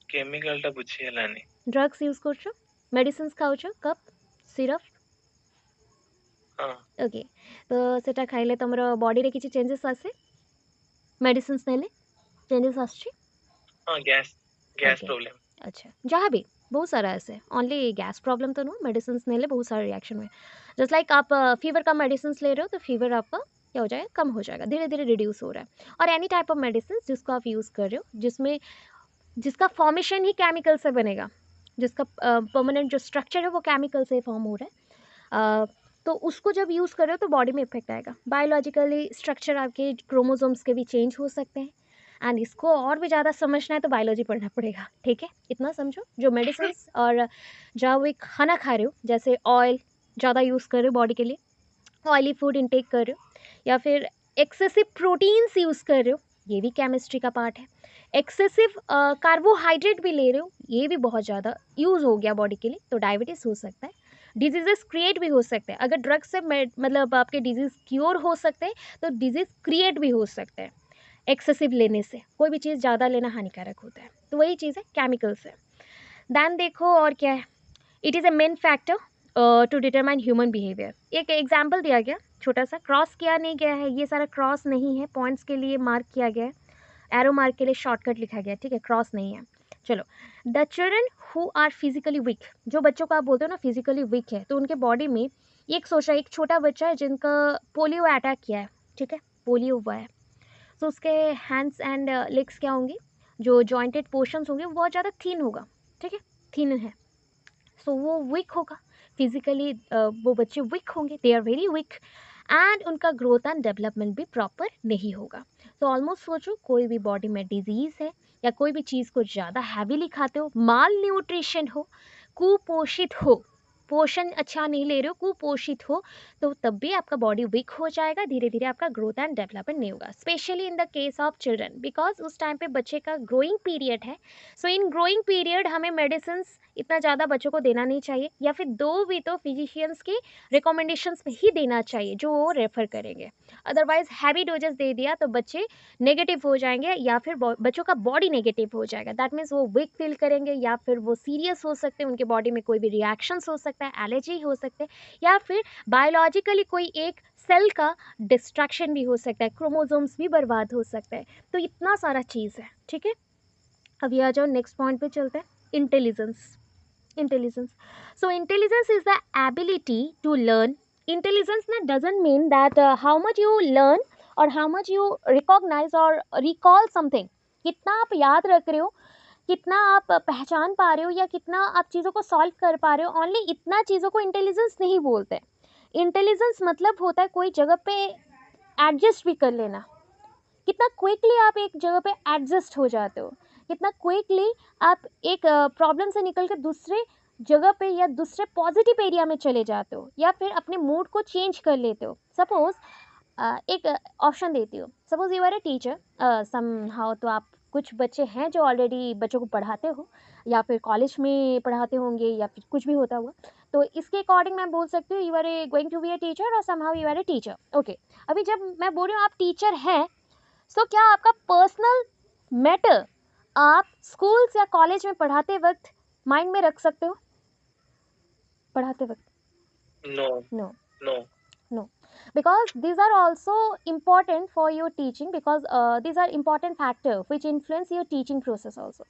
କେମିକାଲଟା ବୁଝିହେଲାନି। ଡ୍ରଗ୍ସ ୟୁଜ୍ କରୁଛ, ମେଡ଼ିସିନ୍ସ ଖାଉଛ, କପ୍ ସିରପ୍, ହଁ ଓକେ, ତ ସେଟା ଖାଇଲେ ତୁମର ବଡ଼ିରେ କିଛି ଚେଞ୍ଜେସ୍ ଆସେ? ମେଡ଼ିସିନ୍ସ ନେଲେ ଚେଞ୍ଜେସ୍ ଆସୁଛି? ହଁ ଗ୍ୟାସ୍ ଗ୍ୟାସ୍ ओके, ପ୍ରୋବ୍ଲେମ୍। अच्छा, जहाँ भी बहुत सारा ऐसे, ओनली गैस प्रॉब्लम तो नहीं, मेडिसिन ले ले बहुत सारे रिएक्शन में, जस्ट लाइक आप फीवर का मेडिसिन ले रहे हो तो फीवर आपका क्या हो जाएगा, कम हो जाएगा, धीरे धीरे रिड्यूस हो रहा है। और एनी टाइप ऑफ मेडिसिन जिसको आप यूज़ कर रहे हो, जिसमें जिसका फॉर्मेशन ही केमिकल से बनेगा, जिसका परमानेंट जो स्ट्रक्चर है वो केमिकल से फॉर्म हो रहा है, तो उसको जब यूज़ कर रहे हो तो बॉडी में इफेक्ट आएगा। बायोलॉजिकली स्ट्रक्चर आपके क्रोमोसोम्स के भी चेंज हो सकते हैं। एंड इसको और भी ज़्यादा समझना है तो बायोलॉजी पढ़ना पड़ेगा, ठीक है, इतना समझो। जो मेडिसिन और जब एक खाना खा रहे हो, जैसे ऑयल ज़्यादा यूज़ कर रहे हो बॉडी के लिए, ऑयली फूड इनटेक कर रहे हो, या फिर एक्सेसिव प्रोटीन्स यूज़ कर रहे हो, ये भी केमिस्ट्री का पार्ट है। एक्सेसिव कार्बोहाइड्रेट भी ले रहे हो, ये भी बहुत ज़्यादा यूज़ हो गया बॉडी के लिए, तो डायबिटीज़ हो सकता है। डिजीज़ेस क्रिएट भी हो सकते हैं, अगर ड्रग से मतलब आपके डिजीज़ क्योर हो सकते हैं तो डिजीज़ क्रिएट भी हो सकते हैं। एक्सेसिव लेने से, कोई भी चीज़ ज़्यादा लेना हानिकारक होता है, तो वही चीज़ है केमिकल से। दैन देखो और क्या है, it is a main factor to determine human behaviour. एक एग्जाम्पल दिया गया छोटा सा, क्रॉस किया नहीं गया है, ये सारा क्रॉस नहीं है, पॉइंट्स के लिए मार्क किया गया है, एरो मार्क के लिए शॉर्टकट लिखा गया है, ठीक है, क्रॉस नहीं है। चलो, the children who are physically weak, जो बच्चों को आप बोलते हो ना फिजिकली वीक है, तो उनके बॉडी में एक सोचा, एक छोटा बच्चा है जिनका पोलियो अटैक किया है, ठीक है, पोलियो हुआ है, तो उसके हैंड्स एंड लेग्स क्या होंगे, जो जॉइंटेड पोर्शंस होंगे वो बहुत ज़्यादा थीन होगा, ठीक है, थीन है। सो वो वीक होगा फिजिकली, वो बच्चे वीक होंगे, they are very weak, and उनका ग्रोथ एंड डेवलपमेंट भी प्रॉपर नहीं होगा। तो ऑलमोस्ट सोचो कोई भी बॉडी में डिजीज़ है या कोई भी चीज़ को ज़्यादा हैवीली खाते हो, माल न्यूट्रिशन हो, कुपोषित हो, पोषण अच्छा नहीं ले रहे हो, कुपोषित हो, तो तब भी आपका बॉडी वीक हो जाएगा, धीरे धीरे आपका ग्रोथ एंड डेवलपमेंट नहीं होगा, specially in the case of children, because उस टाइम पे बच्चे का ग्रोइंग पीरियड है। सो इन ग्रोइंग पीरियड हमें मेडिसिन इतना ज़्यादा बच्चों को देना नहीं चाहिए, या फिर दो भी तो फिजिशियंस की रिकमेंडेशंस में ही देना चाहिए जो वो रेफर करेंगे। अदरवाइज हैवी डोजेस दे दिया तो बच्चे नेगेटिव हो जाएंगे, या फिर बच्चों का बॉडी नेगेटिव हो जाएगा, दैट मीन्स वो वीक फील करेंगे, या फिर वो सीरियस हो सकते हैं, उनके बॉडी में कोई भी रिएक्शंस हो सकता है, एलर्जी हो सकते हैं, या फिर बायोलॉजिकली कोई एक सेल का डिस्ट्रैक्शन भी हो सकता है, क्रोमोसोम्स भी बर्बाद हो सकता है। तो इतना सारा चीज़ है, ठीक है। अभी आ जाओ नेक्स्ट पॉइंट पे चलते हैं, intelligence. Intelligence, so intelligence is the ability to learn. Intelligence na doesn't mean that how much you learn or how much you recognize or recall something, कितना आप याद रख रहे हो, कितना आप पहचान पा रहे हो, या कितना आप चीज़ों को सॉल्व कर पा रहे हो, ओनली इतना चीज़ों को इंटेलिजेंस नहीं बोलते। इंटेलिजेंस मतलब होता है कोई जगह पे एडजस्ट भी कर लेना, कितना क्विकली आप एक जगह पे एडजस्ट हो जाते हो, कितना क्विकली आप एक प्रॉब्लम से निकल कर दूसरे जगह पे या दूसरे पॉजिटिव एरिया में चले जाते हो, या फिर अपने मूड को चेंज कर लेते हो। सपोज एक ऑप्शन देती हो, suppose you are a teacher somehow, तो आप कुछ बच्चे हैं जो ऑलरेडी बच्चों को पढ़ाते हो, या फिर कॉलेज में पढ़ाते होंगे, या फिर कुछ भी होता हुआ, तो इसके अकॉर्डिंग मैं बोल सकती हूँ you are a going to be a teacher और somehow you are a teacher. Okay, अभी जब मैं बोल रही हूँ आप टीचर हैं, सो क्या आपका पर्सनल मैटर आप स्कूल्स या कॉलेज में पढ़ाते वक्त माइंड में रख सकते हो? पढ़ाते वक्त No. No No. no, because these are also important for your teaching, because these are important factor which influence your teaching process also.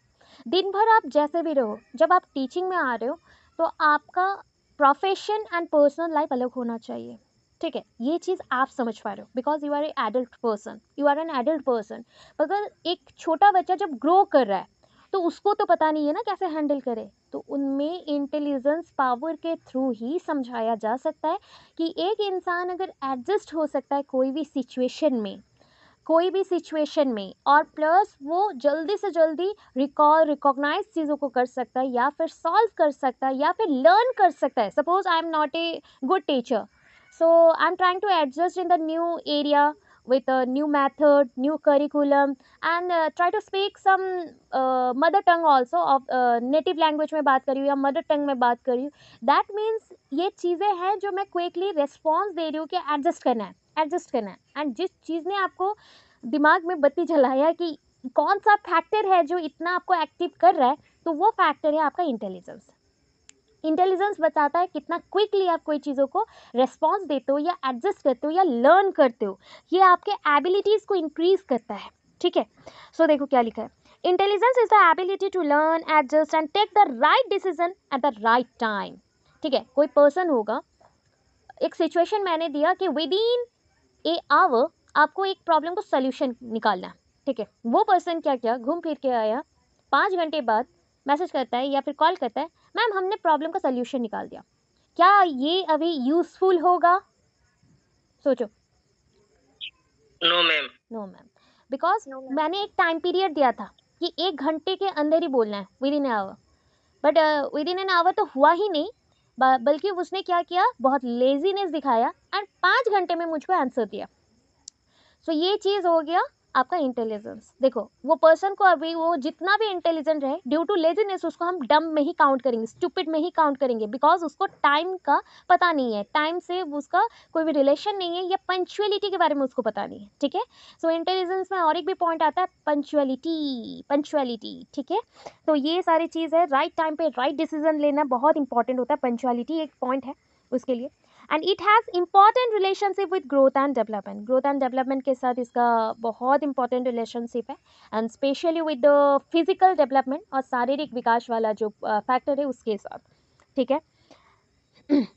दिन भर आप जैसे भी रहो, जब आप टीचिंग में आ रहे हो तो आपका प्रोफेशन एंड पर्सनल लाइफ अलग होना चाहिए, ठीक है। ये चीज़ आप समझ पा रहे हो, because you are a adult person, you are an adult person. मगर एक छोटा बच्चा जब ग्रो कर रहा है तो उसको तो पता नहीं है ना कैसे हैंडल करे, तो उनमें इंटेलिजेंस पावर के थ्रू ही समझाया जा सकता है कि एक इंसान अगर एडजस्ट हो सकता है कोई भी सिचुएशन में, कोई भी सिचुएशन में, और प्लस वो जल्दी से जल्दी रिकॉग्नाइज चीज़ों को कर सकता है, या फिर सॉल्व कर सकता है, या फिर लर्न कर सकता है। Suppose I am not a good teacher, so I'm trying to adjust in the new area with a new method, new curriculum, and try to speak some mother tongue also of native language में बात कर रही हूँ या mother tongue में बात कर रही हूँ, that means ये चीज़ें हैं जो मैं क्विकली रिस्पॉन्स दे रही हूँ कि एडजस्ट करना है, एडजस्ट करना है। एंड जिस चीज़ ने आपको दिमाग में बत्ती जलाया कि कौन सा फैक्टर है जो इतना आपको एक्टिव कर रहा है, तो वो फैक्टर है आपका इंटेलिजेंस। इंटेलिजेंस बताता है कितना क्विकली आप कोई चीज़ों को रेस्पॉन्स देते हो, या एडजस्ट करते हो, या लर्न करते हो, ये आपके एबिलिटीज़ को इंक्रीज करता है, ठीक है। सो देखो क्या लिखा है, intelligence is the ability to learn, adjust and take the right decision at the right time, ठीक है। कोई पर्सन होगा, एक सिचुएशन मैंने दिया कि विद इन ए आवर आपको एक प्रॉब्लम को सोल्यूशन निकालना है, ठीक है। वो पर्सन क्या किया, घूम फिर के आया, 5 घंटे बाद मैसेज करता है या फिर कॉल करता है, मैम हमने प्रॉब्लम का सोल्यूशन निकाल दिया। क्या ये अभी यूजफुल होगा? सोचो। No, ma'am. No ma'am, because मैंने एक टाइम पीरियड दिया था कि 1 घंटे के अंदर ही बोलना है, with in an hour, but with in an hour तो हुआ ही नहीं, बल्कि उसने क्या किया, बहुत लेजीनेस दिखाया एंड 5 घंटे में मुझको आंसर दिया। सो ये चीज़ हो गया आपका इंटेलिजेंस। देखो वो पर्सन को अभी वो जितना भी इंटेलिजेंट रहे, ड्यू टू लेजीनेस उसको हम डम में ही काउंट करेंगे, स्टूपिड में ही काउंट करेंगे, बिकॉज उसको टाइम का पता नहीं है, टाइम से उसका कोई भी रिलेशन नहीं है, या पंक्चुअलिटी के बारे में उसको पता नहीं है, ठीक है। सो इंटेलिजेंस में और एक भी पॉइंट आता है, पंक्चुअलिटी, पंक्चुअलिटी, ठीक है। तो ये सारी चीज़ है, राइट टाइम पे राइट डिसीजन लेना बहुत इंपॉर्टेंट होता है, पंक्चुअलिटी एक पॉइंट है उसके लिए। And it has important relationship with growth and development, growth and development के साथ इसका बहुत इंपॉर्टेंट रिलेशनशिप है, and specially with the physical development और शारीरिक विकास वाला जो फैक्टर है उसके साथ, ठीक है।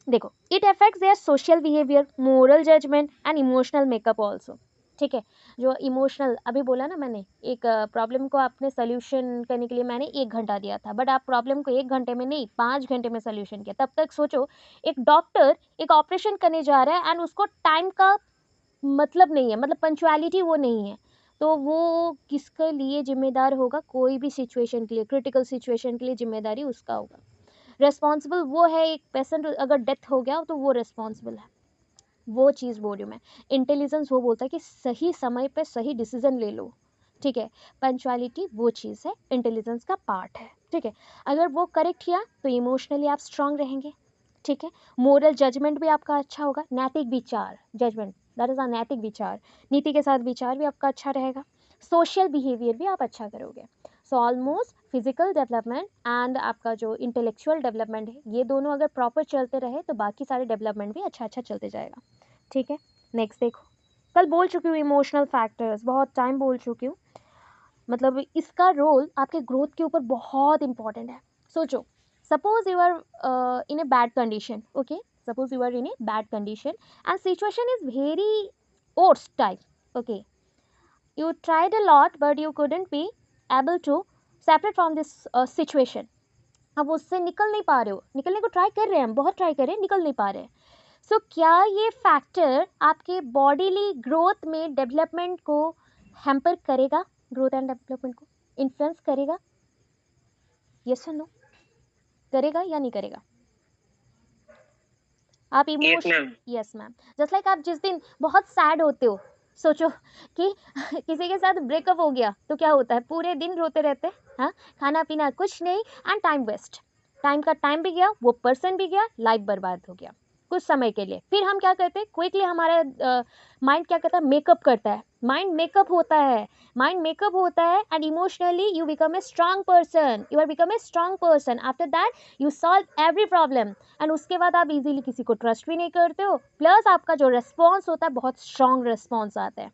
देखो it affects their social behaviour, moral judgement and emotional makeup also, ठीक है। जो इमोशनल अभी बोला ना मैंने, एक प्रॉब्लम को आपने सोल्यूशन करने के लिए मैंने 1 घंटा दिया था, बट आप प्रॉब्लम को 1 घंटे में नहीं 5 घंटे में सोल्यूशन किया। तब तक सोचो, एक डॉक्टर एक ऑपरेशन करने जा रहा है एंड उसको टाइम का मतलब नहीं है, मतलब पंक्चुअलिटी वो नहीं है, तो वो किसके लिए ज़िम्मेदार होगा? कोई भी सिचुएशन के लिए, क्रिटिकल सिचुएशन के लिए ज़िम्मेदारी उसका होगा। रिस्पॉन्सिबल वो है, एक पेशेंट अगर डेथ हो गया तो वो रिस्पॉन्सिबल है। वो चीज़ बोल रही हूँ मैं। इंटेलिजेंस वो बोलता है कि सही समय पे सही डिसीजन ले लो, ठीक है। पंक्चुअलिटी वो चीज़ है, इंटेलिजेंस का पार्ट है, ठीक है। अगर वो करेक्ट किया तो इमोशनली आप स्ट्रांग रहेंगे, ठीक है। मोरल जजमेंट भी आपका अच्छा होगा, नैतिक विचार, जजमेंट दैट इज़ अ नैतिक विचार, नीति के साथ विचार भी आपका अच्छा रहेगा। सोशल बिहेवियर भी आप अच्छा करोगे। So almost physical development and आपका जो इंटेलेक्चुअल डेवलपमेंट है, ये दोनों अगर प्रॉपर चलते रहे तो बाकी सारे डेवलपमेंट भी अच्छा अच्छा चलते जाएगा, ठीक है। नेक्स्ट देखो, कल बोल चुकी हूँ इमोशनल फैक्टर्स, बहुत टाइम बोल चुकी हूँ, मतलब इसका रोल आपके ग्रोथ के ऊपर बहुत इंपॉर्टेंट है। सोचो, suppose you are in a bad condition, okay, suppose you are in a bad condition and situation is very worst type, okay, you tried a lot but you couldn't be able to separate from this situation. अब उससे निकल नहीं पा रहे हो, निकलने को try कर रहे हैं हम, बहुत ट्राई कर रहे हैं, निकल नहीं पा रहे हैं। सो क्या ये फैक्टर आपके बॉडीली ग्रोथ में डेवलपमेंट को हैम्पर करेगा? ग्रोथ एंड डेवलपमेंट को इन्फ्लुएंस करेगा? यस और नो, करेगा या नहीं करेगा? आप emotion, yes ma'am, just like आप जिस दिन बहुत सैड होते हो, सोचो कि किसी के साथ ब्रेकअप हो गया तो क्या होता है, पूरे दिन रोते रहते, हाँ, खाना पीना कुछ नहीं एंड टाइम वेस्ट, टाइम का टाइम भी गया, वो पर्सन भी गया, लाइफ बर्बाद हो गया कुछ समय के लिए। फिर हम क्या करते हैं, क्विकली हमारा माइंड क्या करता है, मेकअप करता है, माइंड मेकअप होता है, माइंड मेकअप होता है and emotionally you become a strong person, you are become a strong person, after that you solve every problem and उसके बाद आप इजीली किसी को ट्रस्ट भी नहीं करते हो, प्लस आपका जो रिस्पॉन्स होता है बहुत स्ट्रांग रिस्पॉन्स आता है।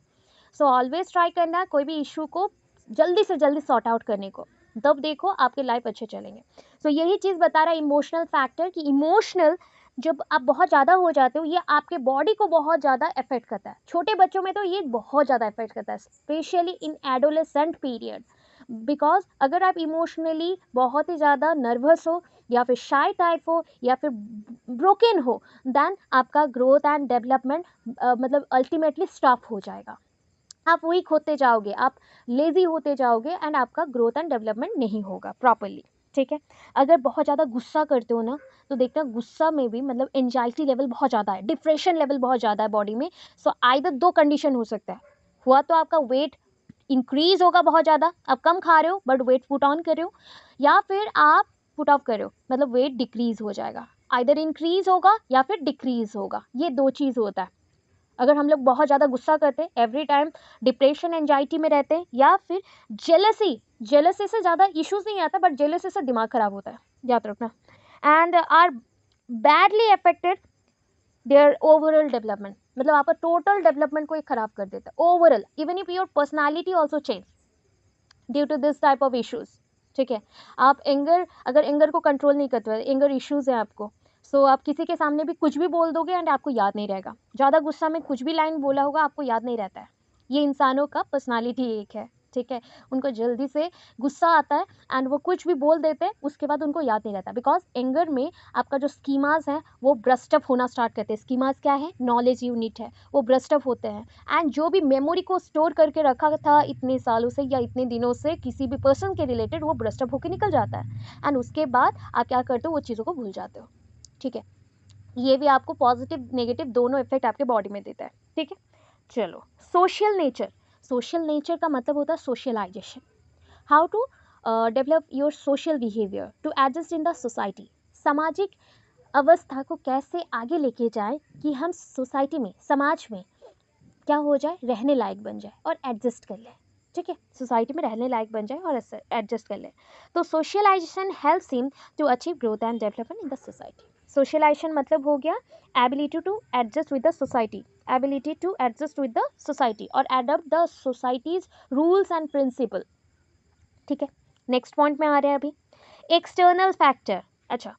सो ऑलवेज ट्राई करना कोई भी इशू को जल्दी से जल्दी सॉर्ट आउट करने को, तब देखो आपके लाइफ अच्छे चलेंगे। सो यही चीज़ बता रहा है इमोशनल फैक्टर, कि इमोशनल जब आप बहुत ज़्यादा हो जाते हो, ये आपके बॉडी को बहुत ज़्यादा अफेक्ट करता है। छोटे बच्चों में तो ये बहुत ज़्यादा अफेक्ट करता है, specially in adolescent period, because अगर आप इमोशनली बहुत ही ज़्यादा नर्वस हो या फिर शाई टाइप हो या फिर ब्रोकन हो, देन आपका ग्रोथ एंड डेवलपमेंट मतलब अल्टीमेटली स्टॉप हो जाएगा। आप वीक होते जाओगे, आप लेज़ी होते जाओगे एंड आपका ग्रोथ एंड डेवलपमेंट नहीं होगा प्रॉपरली, ठीक है। अगर बहुत ज़्यादा गुस्सा करते हो ना, तो देखना गुस्सा में भी मतलब एंजाइटी लेवल बहुत ज़्यादा है, डिप्रेशन लेवल बहुत ज़्यादा है बॉडी में। सो आइदर 2 कंडीशन हो सकता है, हुआ तो आपका वेट इंक्रीज होगा बहुत ज़्यादा, आप कम खा रहे हो बट वेट पुट ऑन कर रहे हो, या फिर आप पुट ऑफ कर रहे हो मतलब वेट डिक्रीज हो जाएगा, आइदर इंक्रीज होगा या फिर डिक्रीज होगा, ये 2 चीज़ होता है। अगर हम लोग बहुत ज़्यादा गुस्सा करते हैं, एवरी टाइम डिप्रेशन एंजाइटी में रहते हैं, या फिर जेलसी से ज़्यादा इश्यूज नहीं आता, बट जेलसी से दिमाग खराब होता है, याद रखना, and are badly affected their overall development, मतलब आपका टोटल डेवलपमेंट को ये खराब कर देता है overall, even if your personality also change due to this type of issues, ठीक है। आप अगर एंगर को कंट्रोल नहीं करते, एंगर इश्यूज है आपको, सो आप किसी के सामने भी कुछ भी बोल दोगे एंड आपको याद नहीं रहेगा, ज़्यादा गुस्सा में कुछ भी लाइन बोला होगा आपको याद नहीं रहता है। ये इंसानों का पर्सनालिटी एक है, ठीक है। उनको जल्दी से गुस्सा आता है एंड वो कुछ भी बोल देते हैं, उसके बाद उनको याद नहीं रहता, बिकॉज एंगर में आपका जो स्कीमास हैं वो ब्रस्ट अप होना स्टार्ट करते हैं। स्कीमास क्या है, नॉलेज यूनिट है, वो ब्रस्ट अप होते हैं एंड जो भी मेमोरी को स्टोर करके रखा था इतने सालों से या इतने दिनों से किसी भी पर्सन के रिलेटेड, वो ब्रस्ट अप होकर निकल जाता है एंड उसके बाद आप क्या करते हो, वो चीज़ों को भूल जाते हो, ठीक है। ये भी आपको पॉजिटिव नेगेटिव दोनों इफेक्ट आपके बॉडी में देता है, ठीक है। चलो, सोशल नेचर का मतलब होता है socialization, how to develop your social behaviour to adjust in the society, सामाजिक अवस्था को कैसे आगे लेके जाए कि हम सोसाइटी में, समाज में क्या हो जाए, रहने लायक बन जाए और एडजस्ट कर ले, ठीक है। सोसाइटी में रहने लायक बन जाए और एडजस्ट कर ले, तो socialization helps him to achieve growth and development in the society. Socialization मतलब हो गया ability to adjust with the society, ability to adjust with the society और adapt the society's rules and principle, ठीक है। Next point में आ रहे हैं अभी, एक्सटर्नल फैक्टर। अच्छा,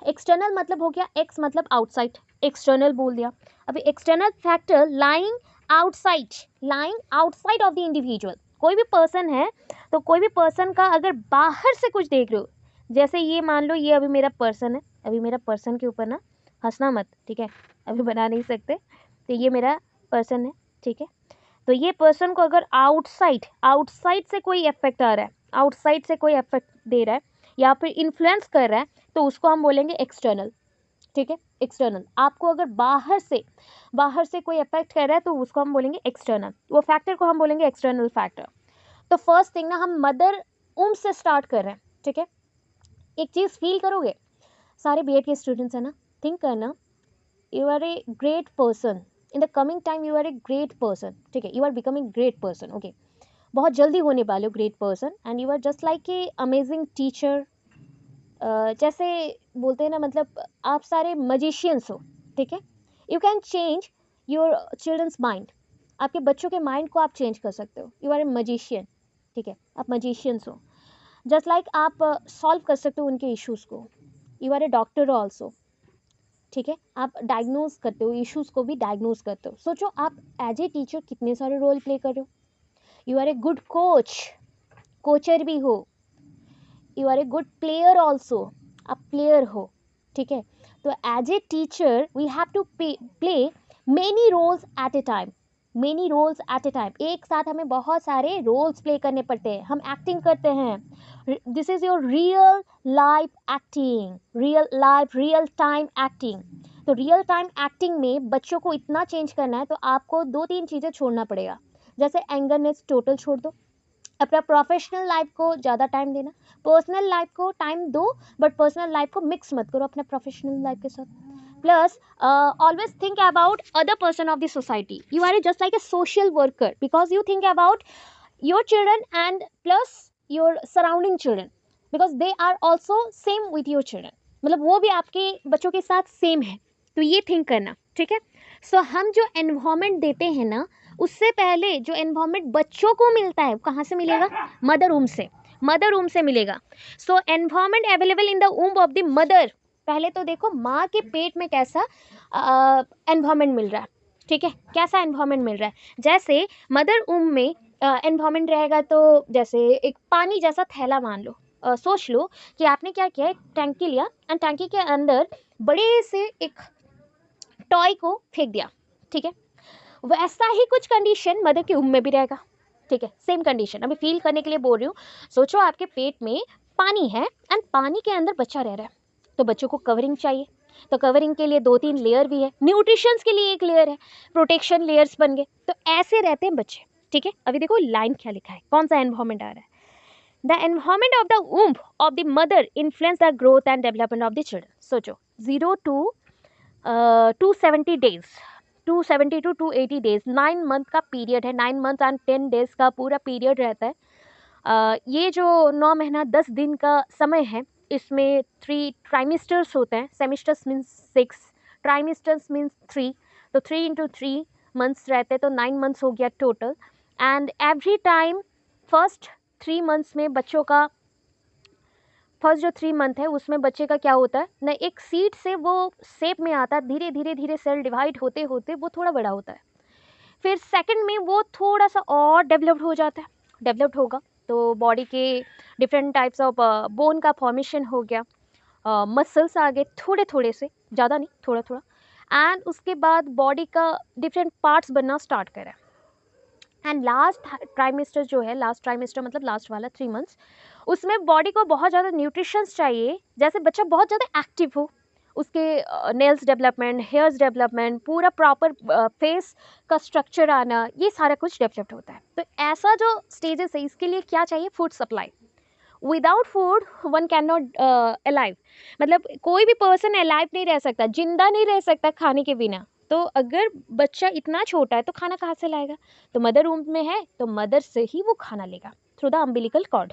एक्सटर्नल मतलब हो गया, एक्स मतलब आउटसाइड, एक्सटर्नल बोल दिया। अभी external factor lying outside, lying outside of the individual. कोई भी पर्सन है तो कोई भी पर्सन का अगर बाहर से कुछ देख रहे हो, जैसे ये मान लो ये अभी मेरा पर्सन है, अभी मेरा पर्सन के ऊपर ना हंसना मत, ठीक है, अभी बना नहीं सकते, तो ये मेरा पर्सन है, ठीक है। तो ये पर्सन को अगर आउटसाइड से कोई इफेक्ट आ रहा है, आउटसाइड से कोई इफेक्ट दे रहा है या फिर इन्फ्लुएंस कर रहा है, तो उसको हम बोलेंगे एक्सटर्नल, ठीक है, एक्सटर्नल। आपको अगर बाहर से कोई इफेक्ट कर रहा है तो उसको हम बोलेंगे एक्सटर्नल, वो फैक्टर को हम बोलेंगे एक्सटर्नल फैक्टर। तो फर्स्ट थिंग ना, हम मदर उम से स्टार्ट कर रहे हैं, ठीक है। एक चीज़ फील करोगे, सारे बीएड के स्टूडेंट्स हैं ना, थिंक करना, you are a great person in the coming time, you are a great person, ठीक है, you are becoming great person, okay, बहुत जल्दी होने वाले हो great person, and you are just like a amazing teacher, जैसे बोलते हैं ना, मतलब आप सारे मजिशियंस हो, ठीक है। You can change your children's mind, आपके बच्चों के माइंड को आप चेंज कर सकते हो, यू आर ए मजिशियन, ठीक है, आप मजिशियंस हो। जस्ट लाइक आप सॉल्व कर सकते हो उनके इश्यूज़ को, you are a doctor also, ठीक है, आप डायग्नोज करते हो, इश्यूज़ को भी डायग्नोज करते हो। सोचो आप एज ए टीचर कितने सारे रोल प्ले कर रहे हो, you are a good coacher भी हो, you are a good player also, आप प्लेयर हो, ठीक है। तो as a teacher we have to play many roles at a time, एक साथ हमें बहुत सारे रोल्स प्ले करने पड़ते हैं, हम एक्टिंग करते हैं, this is your real life acting, real time acting. तो रियल टाइम एक्टिंग में बच्चों को इतना चेंज करना है तो आपको 2-3 चीज़ें छोड़ना पड़ेगा, जैसे एंगरनेस टोटल छोड़ दो, अपना प्रोफेशनल लाइफ को ज़्यादा टाइम देना, पर्सनल लाइफ को टाइम दो बट पर्सनल लाइफ को मिक्स मत करो अपने प्रोफेशनल लाइफ के साथ। Plus always think about other person of the society, you are just like a social worker because you think about your children and plus your surrounding children, because they are also same with your children, मतलब वो भी आपके बच्चों के साथ same है, तो ये थिंक करना, ठीक है। सो हम जो एनवायरमेंट देते हैं ना, उससे पहले जो एनवायरमेंट बच्चों को मिलता है कहाँ से मिलेगा, मदर रूम से मिलेगा। सो environment available in the womb of the mother, पहले तो देखो माँ के पेट में कैसा एनवायरमेंट मिल रहा है, ठीक है, कैसा एनवायरमेंट मिल रहा है। जैसे मदर वूम्ब में एनवायरमेंट रहेगा तो जैसे एक पानी जैसा थैला मान लो, सोच लो कि आपने क्या किया, एक टैंकी लिया एंड टैंकी के अंदर बड़े से एक टॉय को फेंक दिया, ठीक है, वैसा ही कुछ कंडीशन मदर के वूम्ब में भी रहेगा, ठीक है, सेम कंडीशन। अभी फील करने के लिए बोल रही हूँ, सोचो आपके पेट में पानी है एंड पानी के अंदर बच्चा रह रहा है, तो बच्चों को कवरिंग चाहिए, तो कवरिंग के लिए 2-3 लेयर भी है, न्यूट्रिशंस के लिए एक लेयर है, प्रोटेक्शन लेयर्स बन गए, तो ऐसे रहते हैं बच्चे, ठीक है। अभी देखो लाइन क्या लिखा है, कौन सा एनवायरमेंट आ रहा है, the environment of the womb of the mother influence the growth and development of the children. सोचो 0 to 270 days, 270 to 280 days, 9 month का पीरियड है, 9 मंथ एंड 10 डेज का पूरा पीरियड रहता है। ये जो 9 महीना 10 दिन का समय है, इसमें 3 ट्राइमेस्टर्स होते हैं, सेमिस्टर्स मीन्स 6, ट्राइमेस्टर्स मीन्स 3, तो 3 into 3 मंथ्स रहते हैं, तो 9 मंथ्स हो गया total. And every time first 3 months में बच्चों का, फर्स्ट जो 3 मंथ है उसमें बच्चे का क्या होता है ना, एक सीड से वो शेप में आता है, धीरे धीरे सेल डिवाइड होते होते वो थोड़ा बड़ा होता है, फिर सेकंड में वो थोड़ा सा और डेवलप्ड हो जाता है, डेवलप्ड होगा तो बॉडी के डिफरेंट टाइप्स ऑफ बोन का फॉर्मेशन हो गया, मसल्स आ गए थोड़े थोड़े से, ज़्यादा नहीं, थोड़ा थोड़ा, एंड उसके बाद बॉडी का डिफरेंट पार्ट्स बनना स्टार्ट करा। एंड लास्ट ट्राइमेस्टर जो है, लास्ट ट्राइमेस्टर मतलब लास्ट वाला 3 मंथ्स, उसमें बॉडी को बहुत ज़्यादा न्यूट्रिशंस चाहिए, जैसे बच्चा बहुत ज़्यादा एक्टिव हो, उसके नेल्स डेवलपमेंट, हेयर्स डेवलपमेंट, पूरा प्रॉपर फेस का स्ट्रक्चर आना, ये सारा कुछ डेवलप्ड होता है। तो ऐसा जो स्टेजेस है, इसके लिए क्या चाहिए, food supply. Without food one can not alive, मतलब कोई भी पर्सन अलाइव नहीं रह सकता, जिंदा नहीं रह सकता खाने के बिना। तो अगर बच्चा इतना छोटा है तो खाना कहाँ से लाएगा, तो मदर वूम्ब में है तो मदर से ही वो खाना लेगा, थ्रू द अम्बिलिकल कॉर्ड,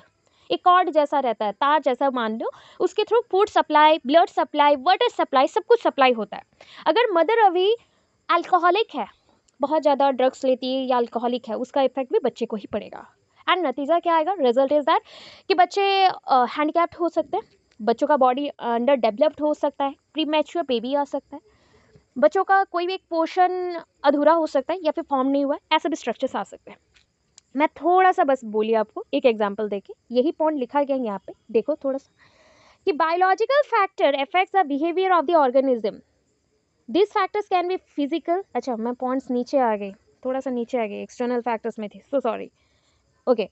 एक कॉर्ड जैसा रहता है, तार जैसा मान लो, उसके through food supply, blood supply, water supply, सब कुछ सप्लाई होता है। अगर मदर अभी अल्कोहलिक है, बहुत ज़्यादा ड्रग्स लेती है या अल्कोहलिक है, उसका इफेक्ट भी बच्चे को ही पड़ेगा, एंड नतीजा क्या आएगा, रिजल्ट इज़ दैट कि बच्चे हैंडीकैप्ड हो सकते हैं, बच्चों का बॉडी अंडर डेवलप्ड हो सकता है, प्री मैच्योर बेबी आ सकता है, बच्चों का कोई भी एक पोर्शन अधूरा हो सकता है या फिर फॉर्म नहीं हुआ है, ऐसे भी स्ट्रक्चर्स आ सकते हैं। मैं थोड़ा सा बस बोली आपको एक एग्जांपल देके, यही पॉइंट लिखा गया यहाँ पे, देखो थोड़ा सा कि biological factor affects the behaviour of the organism. This factors can be physical, अच्छा मैं पॉइंट्स नीचे आ गई, थोड़ा सा नीचे आ गई, एक्सटर्नल फैक्टर्स में थी, so sorry. Okay.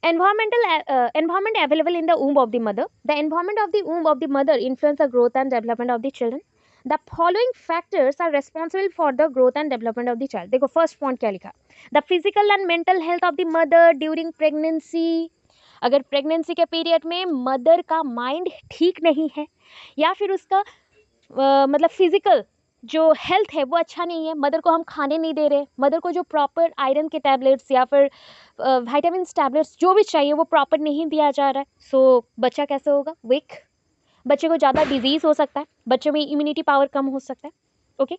Environment available in the womb of the mother. The environment of the womb of the mother influence the growth and development of the children. The following factors are responsible for the growth and development of the child. देखो first point क्या लिखा, the physical and mental health of the mother during pregnancy. अगर pregnancy के period में mother का mind ठीक नहीं है या फिर उसका मतलब फिजिकल जो हेल्थ है वो अच्छा नहीं है, मदर को हम खाने नहीं दे रहे, मदर को जो प्रॉपर आयरन के टैबलेट्स या फिर विटामिन टैबलेट्स जो भी चाहिए वो प्रॉपर नहीं दिया जा रहा है, सो बच्चा कैसे होगा, वीक, बच्चे को ज़्यादा डिजीज़ हो सकता है, बच्चों में इम्यूनिटी पावर कम हो सकता है। ओके,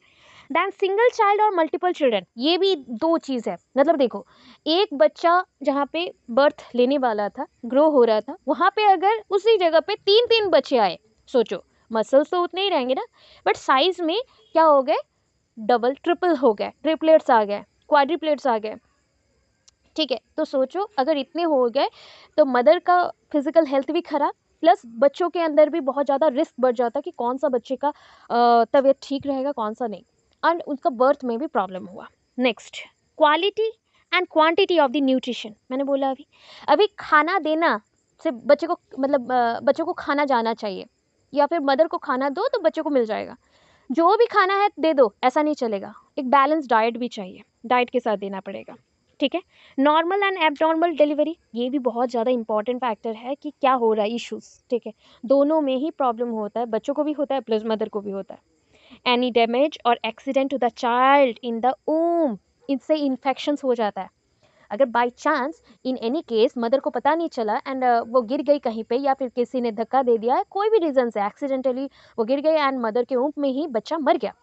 दैन सिंगल चाइल्ड और मल्टीपल चिल्ड्रन, ये भी दो चीज़ है। मतलब देखो एक बच्चा जहाँ पे बर्थ लेने वाला था, ग्रो हो रहा था, वहाँ पे अगर उसी जगह पे 3 बच्चे आए, सोचो मसल्स तो उतने ही रहेंगे ना, बट साइज में क्या हो गए, डबल ट्रिपल हो गए, ट्रिपलेट्स आ गए, क्वाड्रिपलेट्स आ गए। ठीक है, तो सोचो अगर इतने हो गए तो मदर का फिजिकल हेल्थ भी खराब, प्लस बच्चों के अंदर भी बहुत ज़्यादा रिस्क बढ़ जाता कि कौन सा बच्चे का तबीयत ठीक रहेगा कौन सा नहीं, एंड उनका बर्थ में भी प्रॉब्लम हुआ। Next, quality and quantity of the nutrition. मैंने बोला अभी खाना देना से बच्चे को मतलब बच्चों को खाना जाना चाहिए, या फिर मदर को खाना दो तो बच्चों को मिल जाएगा, जो भी खाना है दे दो, ऐसा नहीं चलेगा। एक बैलेंस डाइट भी चाहिए, डाइट के साथ देना पड़ेगा। ठीक है, नॉर्मल एंड एबनॉर्मल डिलीवरी, ये भी बहुत ज़्यादा इंपॉर्टेंट फैक्टर है कि क्या हो रहा है, इश्यूज़। ठीक है, दोनों में ही प्रॉब्लम होता है, बच्चों को भी होता है प्लस मदर को भी होता है। एनी डैमेज और accident to the child in the womb, इससे इन्फेक्शंस हो जाता है। अगर by chance in any case mother को पता नहीं चला एंड वो गिर गई कहीं पे, या फिर किसी ने धक्का दे दिया है, कोई भी रीज़न से एक्सीडेंटली वो गिर गई एंड मदर के ऊँप में ही बच्चा मर गया,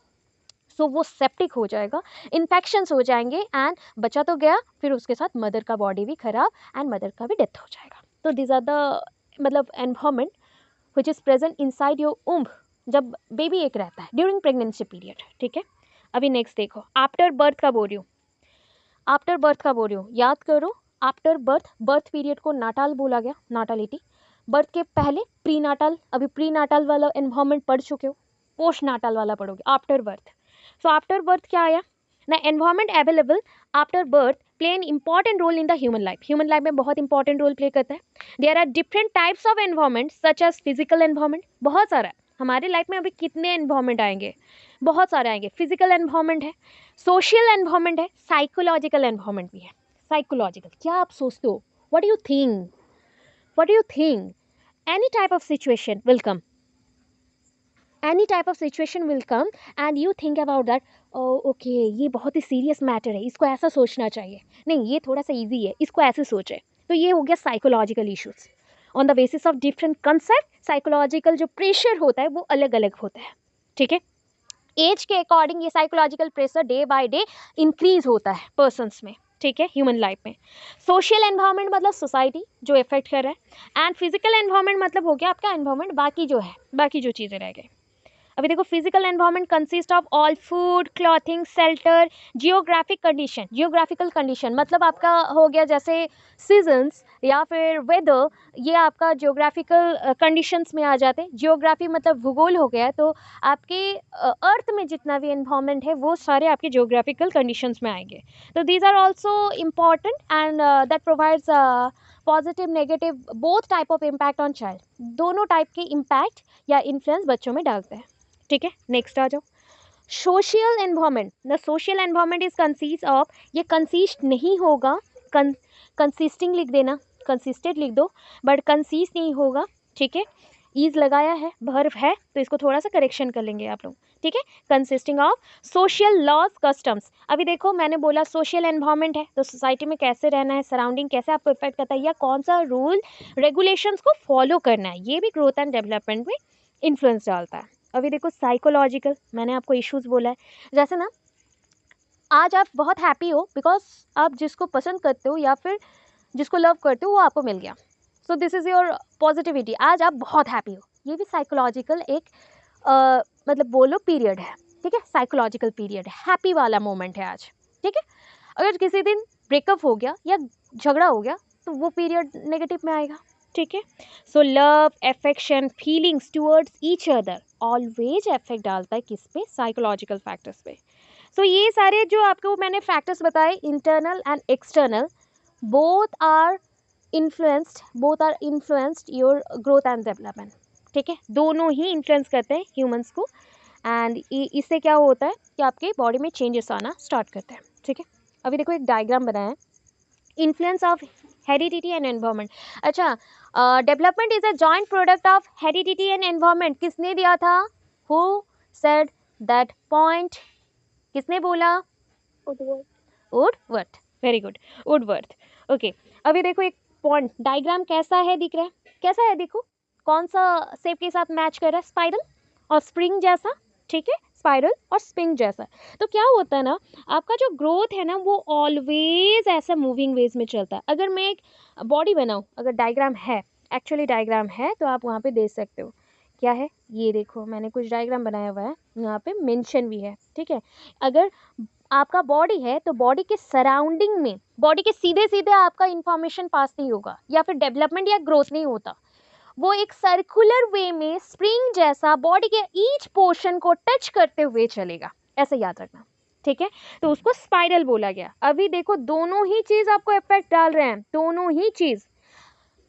सो वो सेप्टिक हो जाएगा, इन्फेक्शंस हो जाएंगे एंड बच्चा तो गया, फिर उसके साथ मदर का बॉडी भी खराब एंड मदर का भी डेथ हो जाएगा। तो दिस आर द मतलब environment which is present inside your womb जब बेबी एक रहता है ड्यूरिंग प्रेगनेंसी पीरियड। ठीक है, अभी नेक्स्ट देखो, आफ्टर बर्थ का बोल रही हूँ, आफ्टर बर्थ का बोल रही हूँ, याद करो आफ्टर बर्थ, बर्थ पीरियड को नाटाल बोला गया, नाटालिटी। बर्थ के पहले प्री नाटाल, अभी प्री नाटाल वाला एनवायरमेंट पढ़ चुके हो, पोस्ट नाटाल वाला पढ़ोगे after birth. So after birth क्या आया ना, environment available after birth play an important role in the human life, human life में बहुत इंपॉर्टेंट रोल प्ले करता है। There are different types of environment such as physical environment, बहुत सारा है हमारे लाइफ में, अभी कितने एनवायरमेंट आएंगे, बहुत सारे आएंगे। फिजिकल एनवायरमेंट है, सोशल एनवायरमेंट है, साइकोलॉजिकल एनवायरमेंट भी है। साइकोलॉजिकल, क्या आप सोचते हो, what do you think, what do you think, any type of situation will come, any type of situation will come and you think about that, okay ये बहुत ही serious matter है, इसको ऐसा सोचना चाहिए, नहीं ये थोड़ा सा इजी है, इसको ऐसे सोचे, तो ये हो गया psychological issues. On the basis of different concept psychological जो प्रेशर होता है वो अलग अलग होता है। ठीक है, एज के अकॉर्डिंग ये psychological pressure day by day increase होता है पर्सन्स में। ठीक है, ह्यूमन लाइफ में। सोशल एनवायरनमेंट मतलब सोसाइटी जो इफेक्ट कर रहा है, एंड फिजिकल एनवायरनमेंट मतलब हो गया आपका एनवायरनमेंट, बाकी जो है बाकी जो चीज़ें रह गई। अभी देखो, physical environment consist of all food, clothing, shelter, geographic condition. Geographical condition मतलब आपका हो गया जैसे सीजन्स या फिर वेदर, ये आपका जियोग्राफिकल कंडीशंस में आ जाते हैं। जियोग्राफी मतलब भूगोल हो गया, तो आपके अर्थ में जितना भी एनवायरनमेंट है वो सारे आपके जियोग्राफिकल कंडीशंस में आएंगे। तो these are also important and that provides positive negative both type of impact on child, दोनों टाइप के इम्पैक्ट या इन्फ्लुएंस बच्चों में डालते हैं। ठीक है, नेक्स्ट आ जाओ, social environment. The social environment is consist of, ये कंसिस्ट नहीं होगा, कंसिस्टिंग लिख देना, कंसिस्टेड लिख दो, बट कंसिस्ट नहीं होगा। ठीक है, ईज लगाया है, भर्व है, तो इसको थोड़ा सा करेक्शन कर लेंगे आप लोग। ठीक है, consisting of social laws customs. अभी देखो मैंने बोला सोशल एनवायरनमेंट है, तो सोसाइटी में कैसे रहना है, सराउंडिंग कैसे आपको इफेक्ट करता है, या कौन सा रूल रेगुलेशंस को फॉलो करना है, ये भी ग्रोथ एंड डेवलपमेंट में इन्फ्लुएंस डालता है। अभी देखो साइकोलॉजिकल, मैंने आपको इश्यूज बोला है, जैसे ना आज आप बहुत हैप्पी हो बिकॉज आप जिसको पसंद करते हो या फिर जिसको लव करते हो वो आपको मिल गया, so this is your positivity, आज आप बहुत हैप्पी हो, ये भी साइकोलॉजिकल एक मतलब बोलो पीरियड है। ठीक है, साइकोलॉजिकल पीरियड, हैप्पी वाला मोमेंट है आज, ठीक है। अगर किसी दिन ब्रेकअप हो गया या झगड़ा हो गया तो वो पीरियड नेगेटिव में आएगा, ठीक है। So love, affection, feelings towards each other always effect डालता है किस पे, साइकोलॉजिकल फैक्टर्स पे। सो ये सारे जो आपको मैंने फैक्टर्स बताए, internal and external, both are influenced your growth and development, ठीक है। दोनों ही इन्फ्लुएंस करते हैं ह्यूमंस को, एंड इससे क्या होता है कि आपके बॉडी में चेंजेस आना स्टार्ट करते हैं, ठीक है। अभी देखो एक डायग्राम बनाया है, influence of heredity and environment. अच्छा, development is a joint product of heredity and environment, किसने दिया था, हु सेड दैट पॉइंट, किसने बोला, Woodworth, very good, Woodworth, okay. अभी देखो एक पॉइंट डायग्राम कैसा है, दिख रहा है, कैसा है, देखो कौन सा शेप के साथ मैच कर रहा है, स्पाइरल और स्प्रिंग जैसा, ठीक है, स्पाइरल और स्प्रिंग जैसा। तो क्या होता है ना, आपका जो ग्रोथ है ना वो ऑलवेज ऐसा मूविंग वेज में चलता है। अगर मैं एक बॉडी बनाऊँ, अगर डायग्राम है, एक्चुअली डायग्राम है तो आप वहाँ पे देख सकते हो क्या है, ये देखो मैंने कुछ डायग्राम बनाया हुआ है, यहाँ पे मेंशन भी है, ठीक है। अगर आपका बॉडी है तो बॉडी के सराउंडिंग में, बॉडी के सीधे सीधे आपका इंफॉर्मेशन पास नहीं होगा या फिर डेवलपमेंट या ग्रोथ नहीं होता, वो एक सर्कुलर वे में स्प्रिंग जैसा बॉडी के ईच पोर्शन को टच करते हुए चलेगा, ऐसे याद रखना, ठीक है। तो उसको स्पाइरल बोला गया। अभी देखो दोनों ही चीज आपको इफेक्ट डाल रहे हैं, दोनों ही चीज,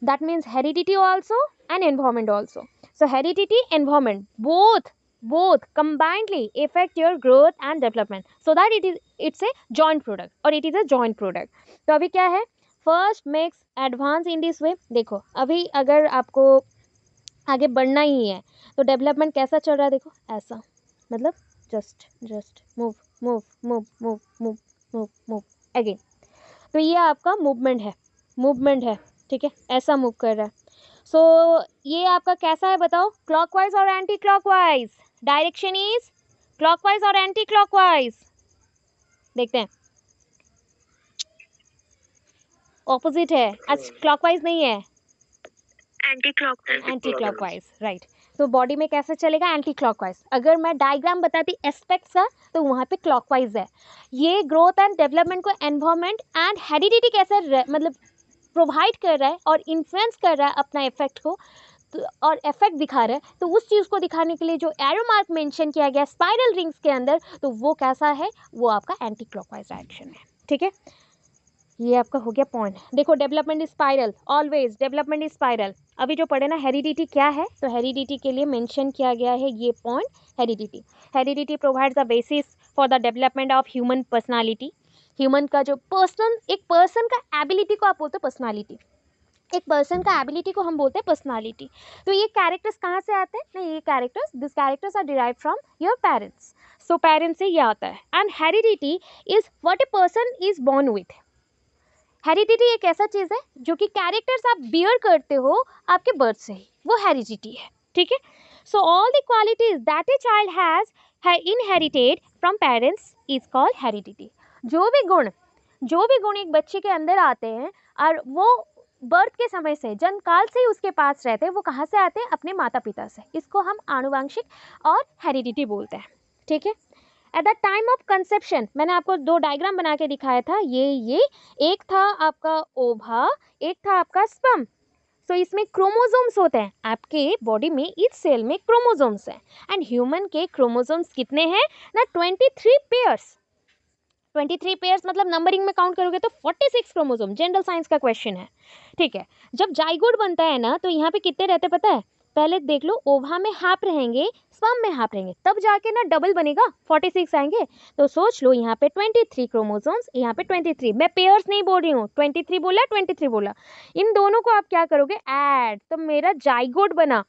that means heredity also and environment also. So heredity, environment, both combinedly affect your growth and development, so that it's a joint product, और it is a joint product। तो अभी क्या है, first makes advance in this way. देखो अभी अगर आपको आगे बढ़ना ही है तो डेवलपमेंट कैसा चल रहा है, देखो ऐसा, मतलब just move move move move move move move again. तो ये आपका मूवमेंट है, ठीक है, ऐसा मूव कर रहा है। सो ये आपका कैसा है बताओ, क्लॉकवाइज और anti clockwise, direction is clockwise और एंटी क्लॉकवाइज, देखते हैं, ऑपोजिट है, आज क्लॉकवाइज नहीं है, एंटी क्लॉकवाइज, राइट। तो बॉडी में कैसे चलेगा, एंटी क्लॉकवाइज। अगर मैं डायग्राम बताती एस्पेक्ट्स का तो वहाँ पे क्लॉकवाइज है। ये ग्रोथ एंड डेवलपमेंट को एनवायरनमेंट एंड हेरिडिटी कैसे मतलब प्रोवाइड कर रहा है और इन्फ्लुएंस कर रहा है अपना इफेक्ट को, तो और इफेक्ट दिखा रहा है, तो उस चीज़ को दिखाने के लिए जो एरो मार्क मेंशन किया गया स्पाइरल रिंग्स के अंदर, तो वो कैसा है, वो आपका एंटी क्लॉकवाइज डायरेक्शन है, ठीक है। ये आपका हो गया पॉइंट। देखो development is spiral, always development is spiral. अभी जो पढ़े ना हेरिडिटी क्या है, तो हेरिडिटी के लिए मेंशन किया गया है ये point, heredity provides the basis for the development of human personality. Human का जो एक पर्सन का एबिलिटी को आप बोलते हो पर्सनालिटी, एक पर्सन का एबिलिटी को हम बोलते हैं पर्सनालिटी। तो ये कैरेक्टर्स कहाँ से आते हैं, नहीं, ये this characters are derived from your parents. So parents से ये आता है। And heredity is what a person is born with. Heredity एक ऐसा चीज़ है जो कि कैरेक्टर्स आप बियर करते हो आपके बर्थ से ही, वो हेरिडिटी है, ठीक है। So all the qualities that a child has inherited from parents is called heredity. जो भी गुण एक बच्चे के अंदर आते हैं और वो बर्थ के समय से, जन्म काल से ही उसके पास रहते हैं, वो कहाँ से आते हैं, अपने माता पिता से। इसको हम आनुवंशिक और हेरिडिटी बोलते हैं, ठीक है। At the time of conception, मैंने आपको 2 डायग्राम बना के दिखाया था, ये एक था आपका ओवा, एक था आपका स्पर्म। सो इसमें क्रोमोसोम्स होते हैं, आपके बॉडी में ईच सेल में क्रोमोसोम्स हैं। एंड ह्यूमन के क्रोमोसोम्स कितने हैं ना, 23 पेयर्स। 23 पेयर्स मतलब नंबरिंग में काउंट करोगे तो 46 क्रोमोसोम। जनरल साइंस का क्वेश्चन है, ठीक है। जब जाइगोट बनता है ना तो यहाँ पे कितने रहते पता है, पहले देख लो, ओवा में हाफ रहेंगे, स्पर्म में हाफ रहेंगे, तब जाके ना डबल बनेगा, 46 आएंगे। तो सोच लो यहाँ पे 23 क्रोमोसोम्स, यहाँ पे 23। मैं पेयर्स नहीं बोल रही हूँ, 23 बोला 23 बोला। इन दोनों को आप क्या करोगे, ऐड, तो मेरा जाइगोट बना,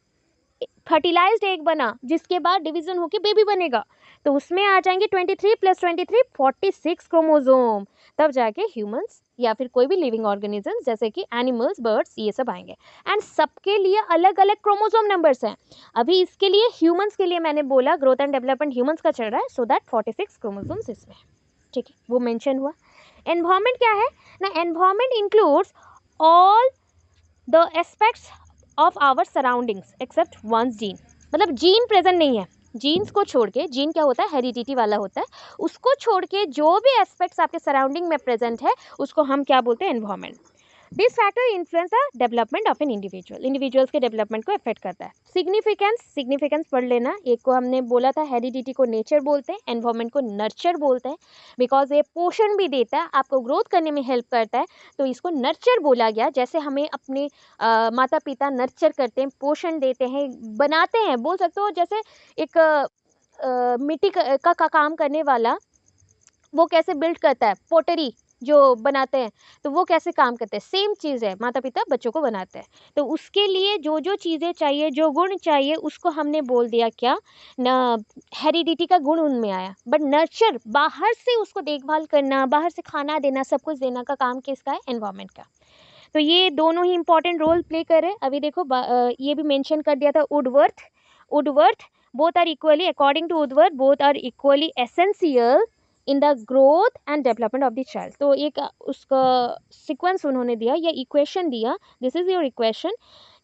फर्टिलाइज्ड एग बना, जिसके बाद डिवीजन होके बेबी बनेगा। तो उसमें आ जाएंगे 23 + 23 46 क्रोमोसोम। तब जाके ह्यूमंस या फिर कोई भी लिविंग ऑर्गेनिज्म जैसे कि एनिमल्स, बर्ड्स, ये सब आएंगे। एंड सबके लिए अलग अलग क्रोमोसोम नंबर्स हैं। अभी इसके लिए ह्यूमंस के लिए मैंने बोला ग्रोथ एंड डेवलपमेंट ह्यूमंस का चल रहा है, सो दैट 46 क्रोमोसोम्स इसमें, ठीक है, वो मेंशन हुआ। एनवायरनमेंट क्या है ना, environment includes all the aspects of our surroundings except one's gene. मतलब जीन प्रेजेंट नहीं है, जीन्स को छोड़ के, जीन क्या होता है, हेरिडिटी वाला होता है, उसको छोड़ के जो भी एस्पेक्ट्स आपके सराउंडिंग में प्रेजेंट है उसको हम क्या बोलते हैं, environment. This factor influence the development of an individuals के डेवलपमेंट को अफेक्ट करता है। सिग्निफिकेंस पढ़ लेना। एक को हमने बोला था हेरिडिटी को नेचर बोलते हैं, एनवायरमेंट को नर्चर बोलते हैं, बिकॉज ये पोषण भी देता है, आपको ग्रोथ करने में हेल्प करता है, तो इसको नर्चर बोला गया। जैसे हमें अपने माता पिता नर्चर करते हैं, पोषण देते हैं, बनाते हैं, बोल सकते हो जैसे एक मिट्टी का काम करने वाला वो कैसे बिल्ड करता है, पोटरी जो बनाते हैं, तो वो कैसे काम करते हैं, सेम चीज़ है, माता पिता बच्चों को बनाते हैं। तो उसके लिए जो जो चीज़ें चाहिए, जो गुण चाहिए, उसको हमने बोल दिया क्या, न हेरिडिटी का गुण उनमें आया। बट नर्चर, बाहर से उसको देखभाल करना, बाहर से खाना देना, सब कुछ देना का काम किसका है, एनवायरमेंट का। तो ये दोनों ही इंपॉर्टेंट रोल प्ले कर रहे हैं। अभी देखो ये भी मेंशन कर दिया था Woodworth both are equally, according to Woodworth both are equally essential in the growth and development of the child. तो एक उसका सीक्वेंस उन्होंने दिया या इक्वेशन दिया, दिस इज योर इक्वेशन,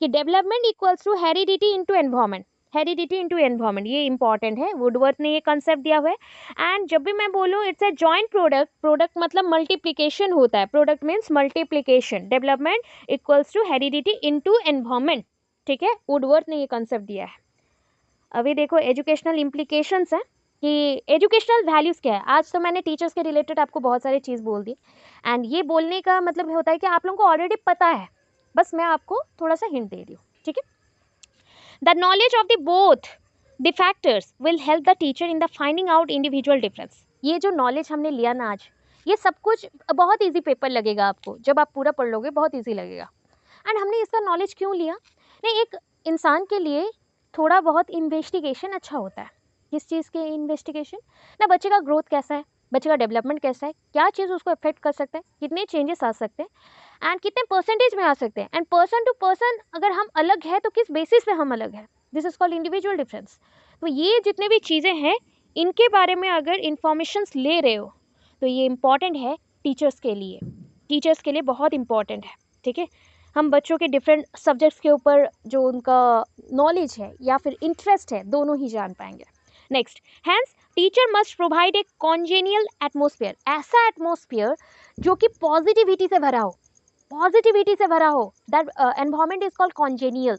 कि development equals to heredity into environment, heredity into environment, ये important है, वुडवर्थ ने ये कंसेप्ट दिया हुआ है। एंड जब भी मैं बोलूँ इट्स ए जॉइंट प्रोडक्ट मतलब मल्टीप्लिकेशन होता है, product means multiplication, development equals to heredity into environment, ठीक है, वुडवर्थ ने ये कंसेप्ट दिया है। अभी देखो एजुकेशनल इम्प्लीकेशंस है कि एजुकेशनल वैल्यूज़ क्या है। आज तो मैंने टीचर्स के रिलेटेड आपको बहुत सारी चीज़ बोल दी, एंड ये बोलने का मतलब होता है कि आप लोगों को ऑलरेडी पता है, बस मैं आपको थोड़ा सा हिंट दे रही हूँ, ठीक है। The knowledge of the both the factors will help the teacher in the finding out individual difference. ये जो नॉलेज हमने लिया ना आज, ये सब कुछ बहुत ईजी पेपर लगेगा आपको, जब आप पूरा पढ़ लोगे बहुत ईजी लगेगा। एंड हमने इसका नॉलेज क्यों लिया, नहीं, एक इंसान के लिए थोड़ा बहुत इन्वेस्टिगेशन अच्छा होता है। किस चीज़ के इन्वेस्टिगेशन, ना बच्चे का ग्रोथ कैसा है, बच्चे का डेवलपमेंट कैसा है, क्या चीज़ उसको अफेक्ट कर सकता है, कितने चेंजेस आ सकते हैं एंड कितने परसेंटेज में आ सकते हैं, एंड पर्सन टू पर्सन अगर हम अलग है तो किस बेसिस पे हम अलग है, this is called individual difference. तो ये जितने भी चीज़ें हैं इनके बारे में अगर इंफॉर्मेशंस ले रहे हो तो ये इम्पॉर्टेंट है टीचर्स के लिए, टीचर्स के लिए बहुत इंपॉर्टेंट है, ठीक है। हम बच्चों के डिफरेंट सब्जेक्ट्स के ऊपर जो उनका नॉलेज है या फिर इंटरेस्ट है दोनों ही जान पाएंगे। Next, hence teacher must provide a congenial atmosphere, ऐसा एटमोसफियर जो कि पॉजिटिविटी से भरा हो, पॉजिटिविटी से भरा हो, दैट एनवायरनमेंट इज कॉल्ड कॉन्जेनियल,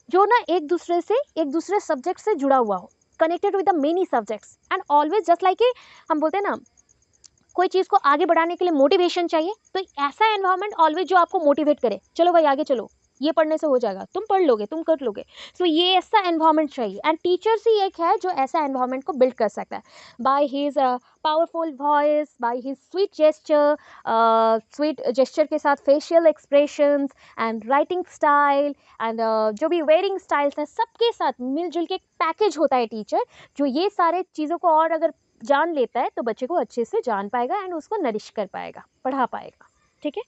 जो ना एक दूसरे सब्जेक्ट से जुड़ा हुआ हो, connected with the many subjects and always just like हम बोलते हैं ना, कोई चीज़ को आगे बढ़ाने के लिए मोटिवेशन चाहिए, तो ऐसा एनवायरनमेंट ऑलवेज जो आपको मोटिवेट करे, चलो भाई आगे चलो, ये पढ़ने से हो जाएगा, तुम पढ़ लोगे, तुम कर लोगे। सो ये ऐसा एनवायरनमेंट चाहिए, एंड टीचर्स ही एक है जो ऐसा एनवायरनमेंट को बिल्ड कर सकता है by his powerful voice, by his sweet gesture के साथ facial expressions and writing style and जो भी वेयरिंग स्टाइल्स हैं, सबके साथ मिलजुल के एक पैकेज होता है टीचर, जो ये सारे चीज़ों को और अगर जान लेता है तो बच्चे को अच्छे से जान पाएगा एंड उसको नरिश कर पाएगा, पढ़ा पाएगा, ठीक है।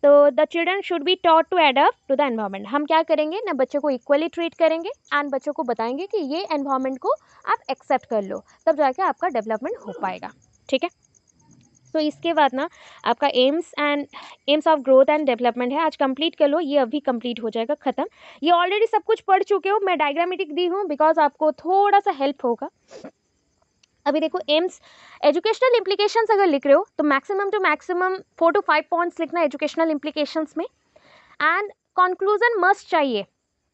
तो the children should be taught to adapt to the environment. हम क्या करेंगे ना, बच्चों को इक्वली ट्रीट करेंगे एंड बच्चों को बताएंगे कि ये एनवायरनमेंट को आप एक्सेप्ट कर लो, तब जाके आपका डेवलपमेंट हो पाएगा, ठीक है। तो इसके बाद ना आपका AIIMS of growth and development है, आज कंप्लीट कर लो, ये अभी कंप्लीट हो जाएगा, ख़त्म। ये ऑलरेडी सब कुछ पढ़ चुके हो, मैं डायग्रामेटिक दी हूँ बिकॉज आपको थोड़ा सा हेल्प होगा। अभी देखो एम्स, एजुकेशनल इम्प्लीकेशंस अगर लिख रहे हो तो maximum to maximum 4 to 5 points लिखना एजुकेशनल इम्प्लीकेशंस में, एंड कंक्लूजन मस्ट चाहिए,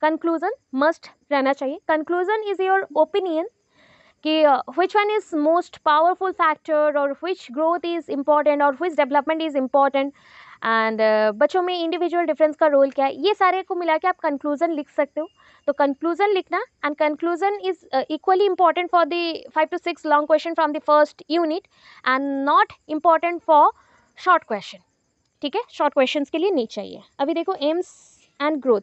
कंक्लूजन मस्ट रहना चाहिए। कंक्लूजन इज योर ओपिनियन कि which one is most powerful factor और which growth is important और which development is important and बच्चों में इंडिविजुअल डिफरेंस का रोल क्या है, ये सारे को मिला के आप कंक्लूजन लिख सकते हो। तो कंक्लूजन लिखना, and conclusion is equally important for the 5 to 6 long question from the first unit and not important for short question, ठीक है, शॉर्ट क्वेश्चन के लिए नहीं चाहिए। अभी देखो AIIMS and growth,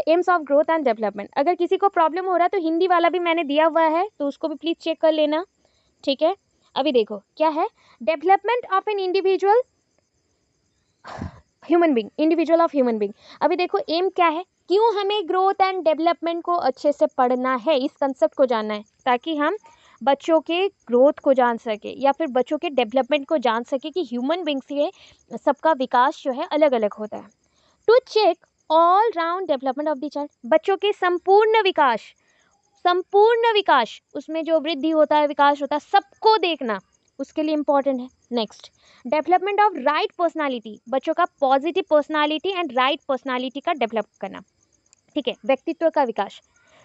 AIIMS of growth and development, अगर किसी को प्रॉब्लम हो रहा है तो हिंदी वाला भी मैंने दिया हुआ है, तो उसको भी प्लीज़ चेक कर लेना, ठीक है। अभी देखो क्या है, development of an individual human being, individual of human being. अभी देखो एम क्या है, क्यों हमें ग्रोथ एंड डेवलपमेंट को अच्छे से पढ़ना है, इस कंसेप्ट को जानना है ताकि हम बच्चों के ग्रोथ को जान सके या फिर बच्चों के डेवलपमेंट को जान सके कि ह्यूमन बींग्स के सबका विकास जो है अलग अलग होता है। To check all round development of the child, बच्चों के संपूर्ण विकास, संपूर्ण विकास, उसमें जो वृद्धि होता है, विकास होता है, सबको देखना, उसके लिए इंपॉर्टेंट है। Next, development of right personality, बच्चों का positive personality and right personality का डेवलप करना, ठीक है। व्यक्तित्व का विकास,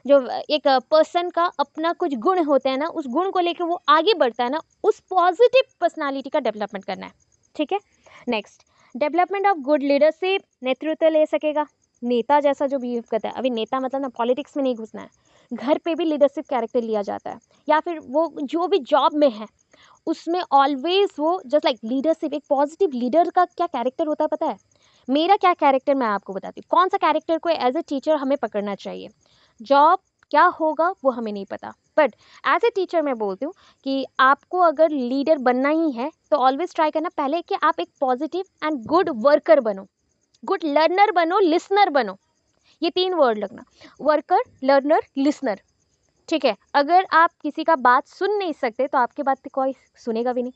जो एक पर्सन का अपना कुछ गुण होते हैं ना, उस गुण को लेकर वो आगे बढ़ता है ना, उस पॉजिटिव पर्सनालिटी का डेवलपमेंट करना है, ठीक है। Next, development of good leadership, नेतृत्व ले सकेगा, नेता जैसा जो बिहेव करता है। अभी नेता मतलब ना पॉलिटिक्स में नहीं घुसना है, घर पे भी लीडरशिप कैरेक्टर लिया जाता है, या फिर वो जो भी जॉब में है उसमें ऑलवेज वो जस्ट लाइक लीडरशिप। एक पॉजिटिव लीडर का क्या कैरेक्टर होता है पता है? मेरा क्या कैरेक्टर मैं आपको बताती हूँ, कौन सा कैरेक्टर को एज ए टीचर हमें पकड़ना चाहिए। जॉब क्या होगा वो हमें नहीं पता, बट एज ए टीचर मैं बोलती हूँ कि आपको अगर लीडर बनना ही है तो ऑलवेज ट्राई करना पहले कि आप एक पॉजिटिव एंड गुड वर्कर बनो, गुड लर्नर बनो, लिसनर बनो। ये 3 वर्ड लगना, वर्कर, लर्नर, लिसनर, ठीक है। अगर आप किसी का बात सुन नहीं सकते तो आपकी बात कोई सुनेगा भी नहीं।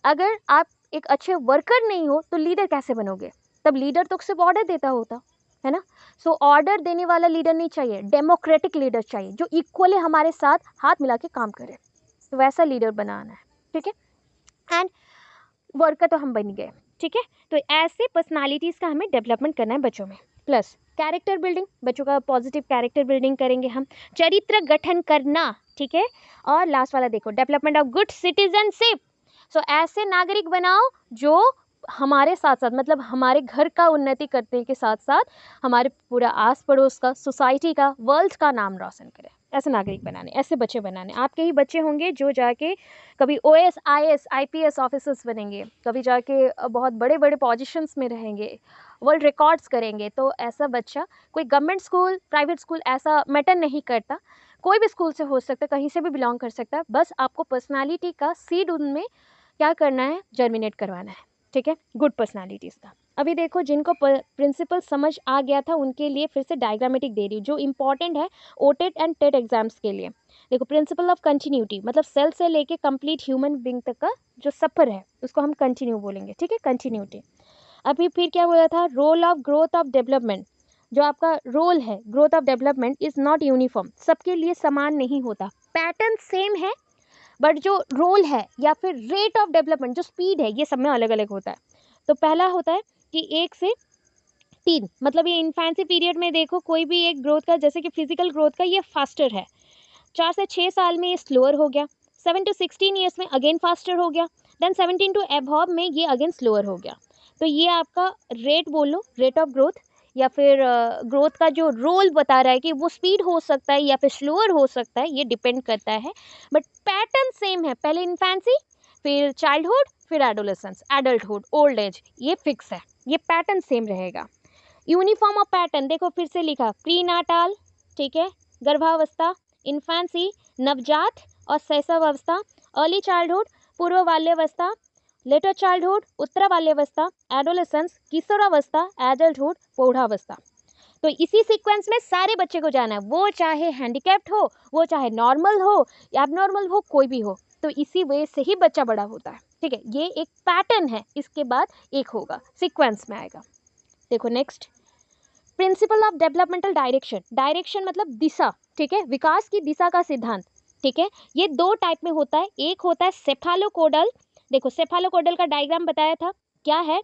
अगर आप एक अच्छे वर्कर नहीं हो तो लीडर कैसे बनोगे? तब लीडर तो सिर्फ ऑर्डर देता होता है ना। सो ऑर्डर देने वाला लीडर नहीं चाहिए, डेमोक्रेटिक लीडर चाहिए जो इक्वली हमारे साथ हाथ मिला के काम करे, तो वैसा लीडर बनाना है, ठीक है। एंड वर्कर तो हम बन गए, ठीक है। तो ऐसे पर्सनालिटीज़ का हमें डेवलपमेंट करना है बच्चों में। प्लस कैरेक्टर बिल्डिंग, बच्चों का पॉजिटिव कैरेक्टर बिल्डिंग करेंगे हम। चरित्र गठन करना, ठीक है। और लास्ट वाला देखो, डेवलपमेंट ऑफ गुड सिटीजनशिप। सो ऐसे नागरिक बनाओ जो हमारे साथ साथ, मतलब हमारे घर का उन्नति करने के साथ साथ हमारे पूरा आस पड़ोस का, सोसाइटी का, वर्ल्ड का नाम रोशन करे। ऐसे नागरिक बनाने, ऐसे बच्चे बनाने। आपके ही बच्चे होंगे जो जाके कभी OS, IS, IPS ऑफिसर्स बनेंगे, कभी जाके बहुत बड़े बड़े पोजीशंस में रहेंगे, वर्ल्ड रिकॉर्ड्स करेंगे। तो ऐसा बच्चा कोई गवर्नमेंट स्कूल, प्राइवेट स्कूल ऐसा मैटर नहीं करता, कोई भी स्कूल से हो सकता है, कहीं से भी बिलोंग कर सकता है। बस आपको पर्सनालिटी का सीड उनमें क्या करना है, जर्मिनेट करवाना है, ठीक है, गुड पर्सनालिटीज़ का। अभी देखो जिनको प्रिंसिपल समझ आ गया था उनके लिए फिर से डायग्रामेटिक दे रही हूँ जो इंपॉर्टेंट है ओटेट एंड टेट एग्जाम्स के लिए। देखो, प्रिंसिपल ऑफ कंटिन्यूटी मतलब सेल से लेके कंप्लीट ह्यूमन बीइंग तक का जो सफ़र है उसको हम कंटिन्यू बोलेंगे, ठीक है, कंटिन्यूटी। अभी फिर क्या बोला था, role of growth of development. जो आपका रोल है growth of development is not uniform, सबके लिए समान नहीं होता, पैटर्न सेम है, बट जो रोल है या फिर रेट ऑफ डेवलपमेंट, जो स्पीड है, ये सब में अलग अलग होता है। तो पहला होता है कि 1 से 3, मतलब ये इन्फेंसी पीरियड में देखो कोई भी एक ग्रोथ का, जैसे कि फिजिकल ग्रोथ का, ये फास्टर है। 4 से 6 साल में ये स्लोअर हो गया, 7 to 16 ईयर्स में अगेन फास्टर हो गया, देन 17 to अबव में ये अगेन स्लोअर हो गया। तो ये आपका रेट बोलो, रेट ऑफ ग्रोथ, या फिर ग्रोथ का जो रोल बता रहा है कि वो स्पीड हो सकता है या फिर स्लोअर हो सकता है, ये डिपेंड करता है, बट पैटर्न सेम है। पहले इन्फेंसी, फिर चाइल्डहुड, फिर एडोलेसेंस, एडल्टहुड, ओल्ड एज, ये फिक्स है, ये पैटर्न सेम रहेगा। यूनिफॉर्म ऑफ पैटर्न देखो फिर से लिखा, प्री नाटाल, ठीक है, गर्भावस्था, इन्फेंसी, नवजात और शैशवावस्था, अर्ली चाइल्डहुड, पूर्व बाल्यावस्था, लेटर चाइल्डहुड, उत्तर बाल्यावस्था, एडोलेसेंस, किशोरावस्था, एडल्टहुड, प्रौढ़ावस्था। तो इसी सीक्वेंस में सारे बच्चे को जाना है, वो चाहे हैंडीकैप्ड हो, वो चाहे नॉर्मल हो, एबनॉर्मल हो, कोई भी हो, तो इसी वे से ही बच्चा बड़ा होता है, ठीक है। ये एक पैटर्न है, इसके बाद एक होगा, सीक्वेंस में आएगा। देखो next, principle of developmental direction. Direction मतलब दिशा, ठीक है, विकास की दिशा का सिद्धांत, ठीक है। ये 2 टाइप में होता है, एक होता है सेफालोकोडल। देखो सेफालोकोडल का डायग्राम बताया था, क्या है,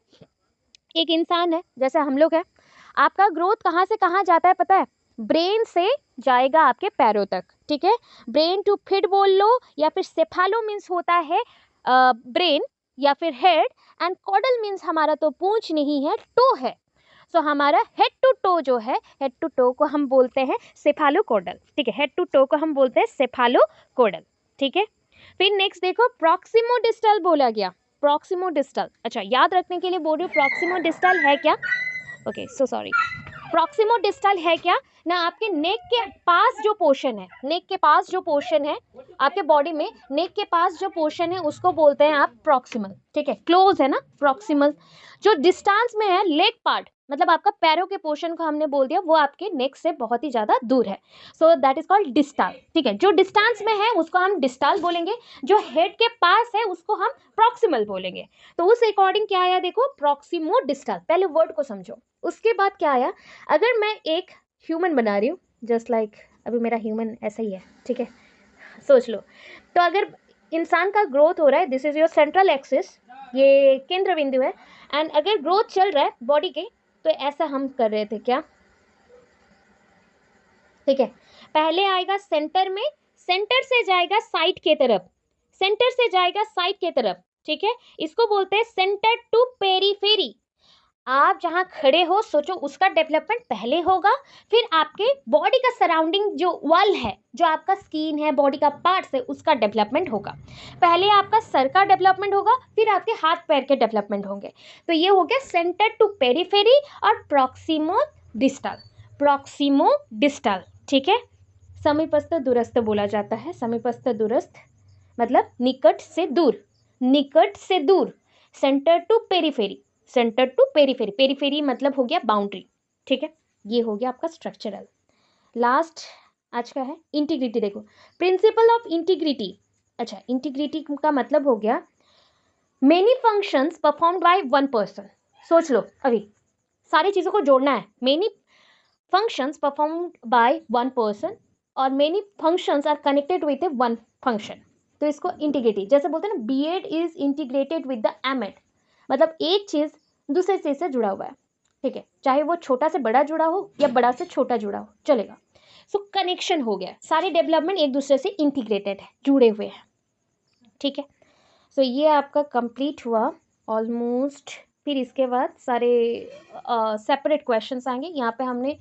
एक इंसान है जैसे हम लोग हैं, आपका ग्रोथ कहाँ से कहाँ जाता है पता है, ब्रेन से जाएगा आपके पैरों तक, ठीक है। ब्रेन टू फिट बोल लो, या फिर सेफालो मीन्स होता है ब्रेन या फिर हेड, एंड कोडल मीन्स हमारा तो पूंछ नहीं है, टो है। सो हमारा हेड टू टो जो है, हेड टू टो को हम बोलते हैं सेफालोकोडल, ठीक है, हेड टू टो को हम बोलते हैं सेफालोकोडल, ठीक है। फिर नेक्स्ट देखो, प्रॉक्सिमोडिस्टल बोला गया, प्रॉक्सिमोडिस्टल, अच्छा याद रखने के लिए बोल रही हूँ, प्रॉक्सिमोडिस्टल है क्या, ओके सो सॉरी, प्रॉक्सिमोडिस्टल है क्या ना, आपके नेक के पास जो पोर्शन है, नेक के पास जो पोर्शन है आपके बॉडी में, नेक के पास जो पोर्शन है उसको बोलते हैं आप प्रॉक्सिमल, ठीक है, क्लोज है ना प्रॉक्सिमल। जो डिस्टेंस में है लेग पार्ट, मतलब आपका पैरों के पोर्शन को हमने बोल दिया वो आपके नेक से बहुत ही ज़्यादा दूर है, सो दैट इज कॉल्ड डिस्टाल, ठीक है। जो डिस्टेंस में है उसको हम डिस्टाल बोलेंगे, जो हेड के पास है उसको हम प्रॉक्सिमल बोलेंगे। तो उस अकॉर्डिंग क्या आया देखो, प्रॉक्सिमोडिस्टल, पहले वर्ड को समझो, उसके बाद क्या आया, अगर मैं एक ह्यूमन बना रही हूँ, जस्ट लाइक अभी मेरा ह्यूमन ऐसा ही है, ठीक है, सोच लो। तो अगर इंसान का ग्रोथ हो रहा है, this is your central axis, ये केंद्र बिंदु है, एंड अगर ग्रोथ चल रहा है बॉडी के, तो ऐसा हम कर रहे थे क्या, ठीक है, पहले आएगा सेंटर में, सेंटर से जाएगा साइड के तरफ, सेंटर से जाएगा साइड के तरफ, ठीक है, इसको बोलते हैं सेंटर टू पेरीफेरी। आप जहां खड़े हो सोचो उसका डेवलपमेंट पहले होगा, फिर आपके बॉडी का सराउंडिंग जो वॉल है, जो आपका स्किन है, बॉडी का पार्ट्स है, उसका डेवलपमेंट होगा। पहले आपका सर का डेवलपमेंट होगा, फिर आपके हाथ पैर के डेवलपमेंट होंगे। तो ये हो गया सेंटर टू पेरीफेरी और प्रॉक्सिमो डिस्टल, प्रॉक्सिमो डिस्टल, ठीक है। समीपस्थ दूरस्थ बोला जाता है, समीपस्थ दूरस्थ मतलब निकट से दूर, निकट से दूर, centre to periphery, centre to periphery, periphery मतलब हो गया बाउंड्री, ठीक है। ये हो गया आपका स्ट्रक्चरल। लास्ट आज का है इंटीग्रिटी। देखो प्रिंसिपल ऑफ इंटीग्रिटी, अच्छा इंटीग्रिटी का मतलब हो गया many functions performed by one person. सोच लो अभी सारी चीज़ों को जोड़ना है, many functions performed by one person और many functions are connected with a one function, तो इसको इंटीग्रिटी, जैसे बोलते हैं ना BEd is integrated with the MEd, मतलब एक चीज़ दूसरे चीज़ से जुड़ा हुआ है, ठीक है, चाहे वो छोटा से बड़ा जुड़ा हो या बड़ा से छोटा जुड़ा हो चलेगा। सो कनेक्शन हो गया, सारे डेवलपमेंट एक दूसरे से इंटीग्रेटेड है, जुड़े हुए हैं, ठीक है। सो ये आपका कंप्लीट हुआ ऑलमोस्ट। फिर इसके बाद सारे सेपरेट क्वेश्चंस आएंगे। यहाँ पे हमने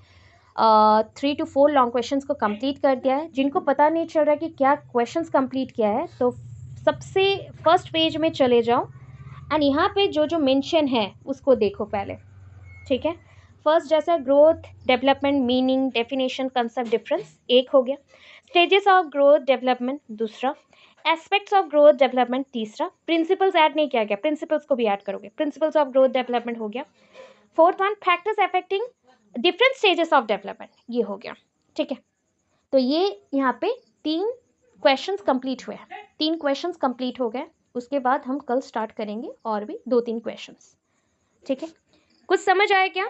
3 to 4 लॉन्ग क्वेश्चंस को कंप्लीट कर दिया है। जिनको पता नहीं चल रहा कि क्या क्वेश्चंस कंप्लीट किया है, तो सबसे फर्स्ट पेज में चले जाओ एंड यहाँ पे जो जो मेंशन है उसको देखो पहले, ठीक है। फर्स्ट जैसा growth development meaning definition concept difference एक हो गया, स्टेजेस ऑफ ग्रोथ डेवलपमेंट दूसरा, एस्पेक्ट्स ऑफ ग्रोथ डेवलपमेंट तीसरा, प्रिंसिपल्स ऐड नहीं किया गया, प्रिंसिपल्स को भी ऐड करोगे, प्रिंसिपल्स ऑफ ग्रोथ डेवलपमेंट हो गया। Fourth one factors affecting different stages of development, ये हो गया, ठीक है। तो ये यहाँ पे 3 क्वेश्चंस कंप्लीट हुए, 3 क्वेश्चंस कंप्लीट हो गए। उसके बाद हम कल स्टार्ट करेंगे और भी 2-3 क्वेश्चंस, ठीक है। कुछ समझ आया क्या?